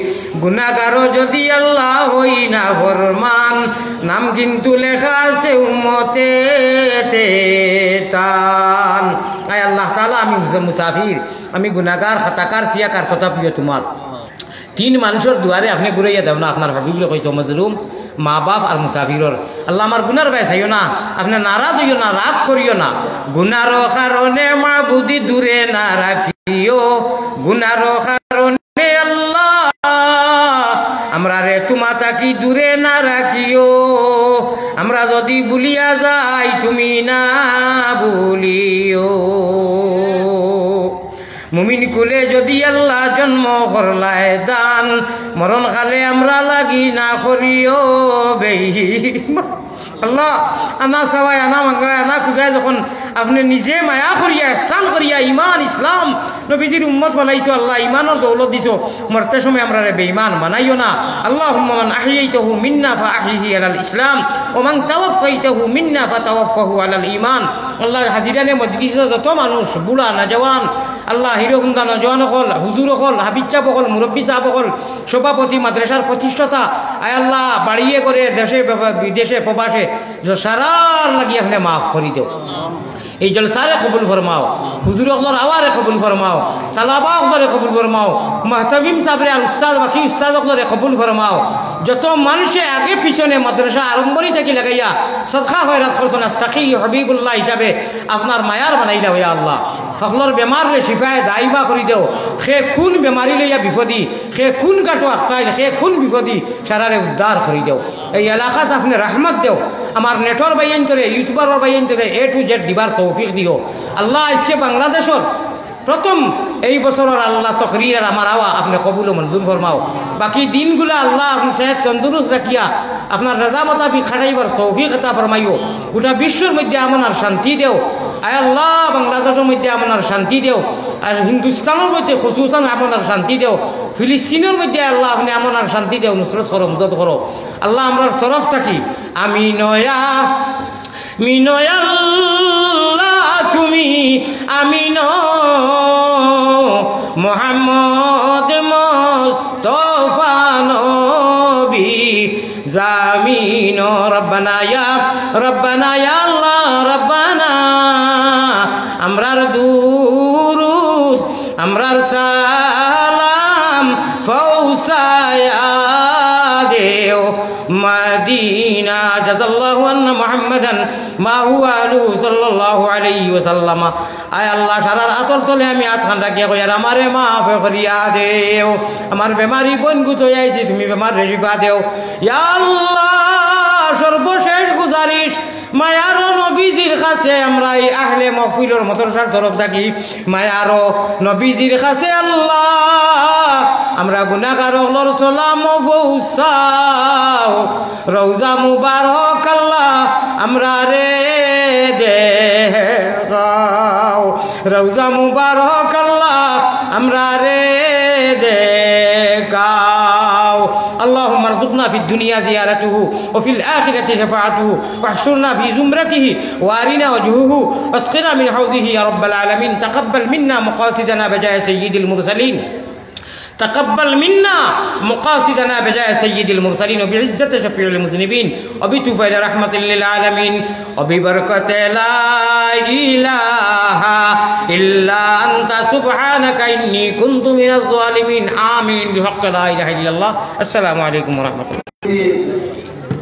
গুনাহগারও যদি আল্লাহ হই না ফরমান নাম কিন্তু লেখা আছে উম্মতে তান আয় আল্লাহ তাআলা আমি মুসাফির আমি গুনাহগার খাতাকার সিয়াকার কথা প্রিয় তোমার 3 মানুষের দুয়ারে আপনি ঘুরাইয়া দেব না আপনার হাবিবরে কইছো মজলুম মা বাপ আর মুসাফিরর। আল্লাহ আমার গুনার ভাই চাইও না, আপনার নারাজ হইও না, রাগ করিও না। গুনার কারণে মাবুদি দূরে না রাখিও, গুনার কারণে আল্লাহ আমরা রে তোমা তাকি দূরে না রাখিও। আমরা যদি ভুলিয়া যাই তুমি না ভুলিও। মুমিন কুলে যদি আল্লাহ জন্ম করলায় দান, মরণ কালে আমরা লাগি না করিও বেঈমান। আল্লাহ আনা সবাই আনা মাঙ্গায় আনা খুঁজায় যখন আপনি নিজে মায়া করিয়া ইহসান করিয়া ইমান ইসলাম নবীজির উম্মত বানাইছো, আল্লাহ ইমানের দৌলত দিছো, মরতে সময় আমরা বেঈমান বানাইও না। আল্লাহুম্মা মান আহইয়াইতাহু মিন্না ফাআহইহি আলাল ইসলাম ওয়া মান তাওয়াফাইতাহু মিন্না ফাতাওয়াফাহু আলাল ঈমান। আল্লাহ হাজিরানে মজলিসে যত মানুষ বুড়া না জওয়ান, আল্লাহ হিরোগুন্দা নজওয়ান হল, হুজুর হল, হাবিব চাপ হল, মুরব্বী চাপ হল, সভাপতি মাদ্রাসার প্রতিষ্ঠাতা, আয় আল্লাহ বাড়িয়ে করে দেশে বিদেশে প্রবাসে সারার লাগি আপনি মাফ করি দেও। এই জলসারে কবুল ফরমাও, হুজুর অকলর আওয়ারে কবুল ফরমাও, সালাবা অকলরে কবুল ফরমাও, মাহতামিম সাবরে আর উস্তাদ বাকি উস্তাদ অকলরে কবুল ফরমাও। যত মানুষে আগে পিছনে মাদ্রাসা আরম্ভনি থেকে লাগাইয়া সদকা খয়রাত করছেন, সাকি হবিবুল্লাহ হিসাবে আপনার মায়ার বানাইলা হইয়া আল্লাহ সকলের বেমারে শিফায় দায়বা করে দেও। সে কোন বেমারি লইয়া বিপদী, সে কোন কাটো আটকাইল, সে কোন বিপদী সারারে উদ্ধার করে দেও। এই এলাকাত আপনি রহমত দেও। আমার নেটর বাইন করে ইউটিউবারের বাইন করে A to Z দিবার তৌফিক দিও আল্লাহ। আজকে বাংলাদেশের প্রথম এই বছরের আল্লাহ তকরির আমার আওয়া আপনি কবুল মঞ্জুর ফরমাও। বাকি দিনগুলো আল্লাহ আপনি সেহত তন্দুরুস্ত রাখিয়া আপনার রাজা মোতাবিক খাটাইবার তৌফিক আতা ফরমাইও। গোটা বিশ্বের মধ্যে আমার শান্তি দেও আয় আল্লাহ। বাংলাদেশের মধ্যে আমার শান্তি দেও, আর হিন্দুস্তানের মধ্যে খুসুসান আপনার শান্তি দেও। ফিলিস্তিনের মধ্যে আল্লাহ আপনি আমার শান্তি দেও, নুসরত করো, মদত করো আল্লাহ। আমরার তরফ থাকি আমি নয়া মিনয়াল্লাহ তুমি আমিন মুহাম্মদ মুস্তাফা নবী জামিন রব্বানা ইয়া আল্লাহ রব্বানা। আমরার দুরুদ আমরার সালাম ফৌসায়া দেও মদিনা। জাযাল্লাহু আন্না মুহাম্মাদান মা হুয়া আলু সাল্লাল্লাহু আলাইহি ওয়াসাল্লাম। আয় আল্লাহ সারার আতল তলে আমি আতখান রাখিয়া কই আর আমারে মাফ করিয়া দেও। আমার বেমারি বনগুত হয়ে আইছি, তুমি বেমার রেশিফা দেও ইয়া আল্লাহ। সর্বশেষ গুজারিশ মায়ার নবীজির কাছে আমরা এই আহলে মাহফিলের মাদ্রাসার তরফ থাকি মায়ার নবীজির কাছে আল্লাহ আমরা গুনাহগার হলর সালাম পৌঁছাও। রওজা মুবারক আল্লাহ আমরা রে দেখাও, রওজা মুবারক আল্লাহ আমরা রে দেখাও। اللهم ارزقنا في الدنيا زيارته وفي الآخرة شفاعته واحشرنا في زمرته وارنا وجهه واسقنا من حوضه يا رب العالمين. تقبل منا مقاصدنا بجاه سيد المرسلين، تقبل منا مقاصدنا بجاه سيد المرسلين وبعزة شفيع المذنبين وبتوفيق رحمة للعالمين وببركة لا إله إلا أنت سبحانك إني كنت من الظالمين. آمين بحق لا إله إلا الله. السلام عليكم ورحمة الله.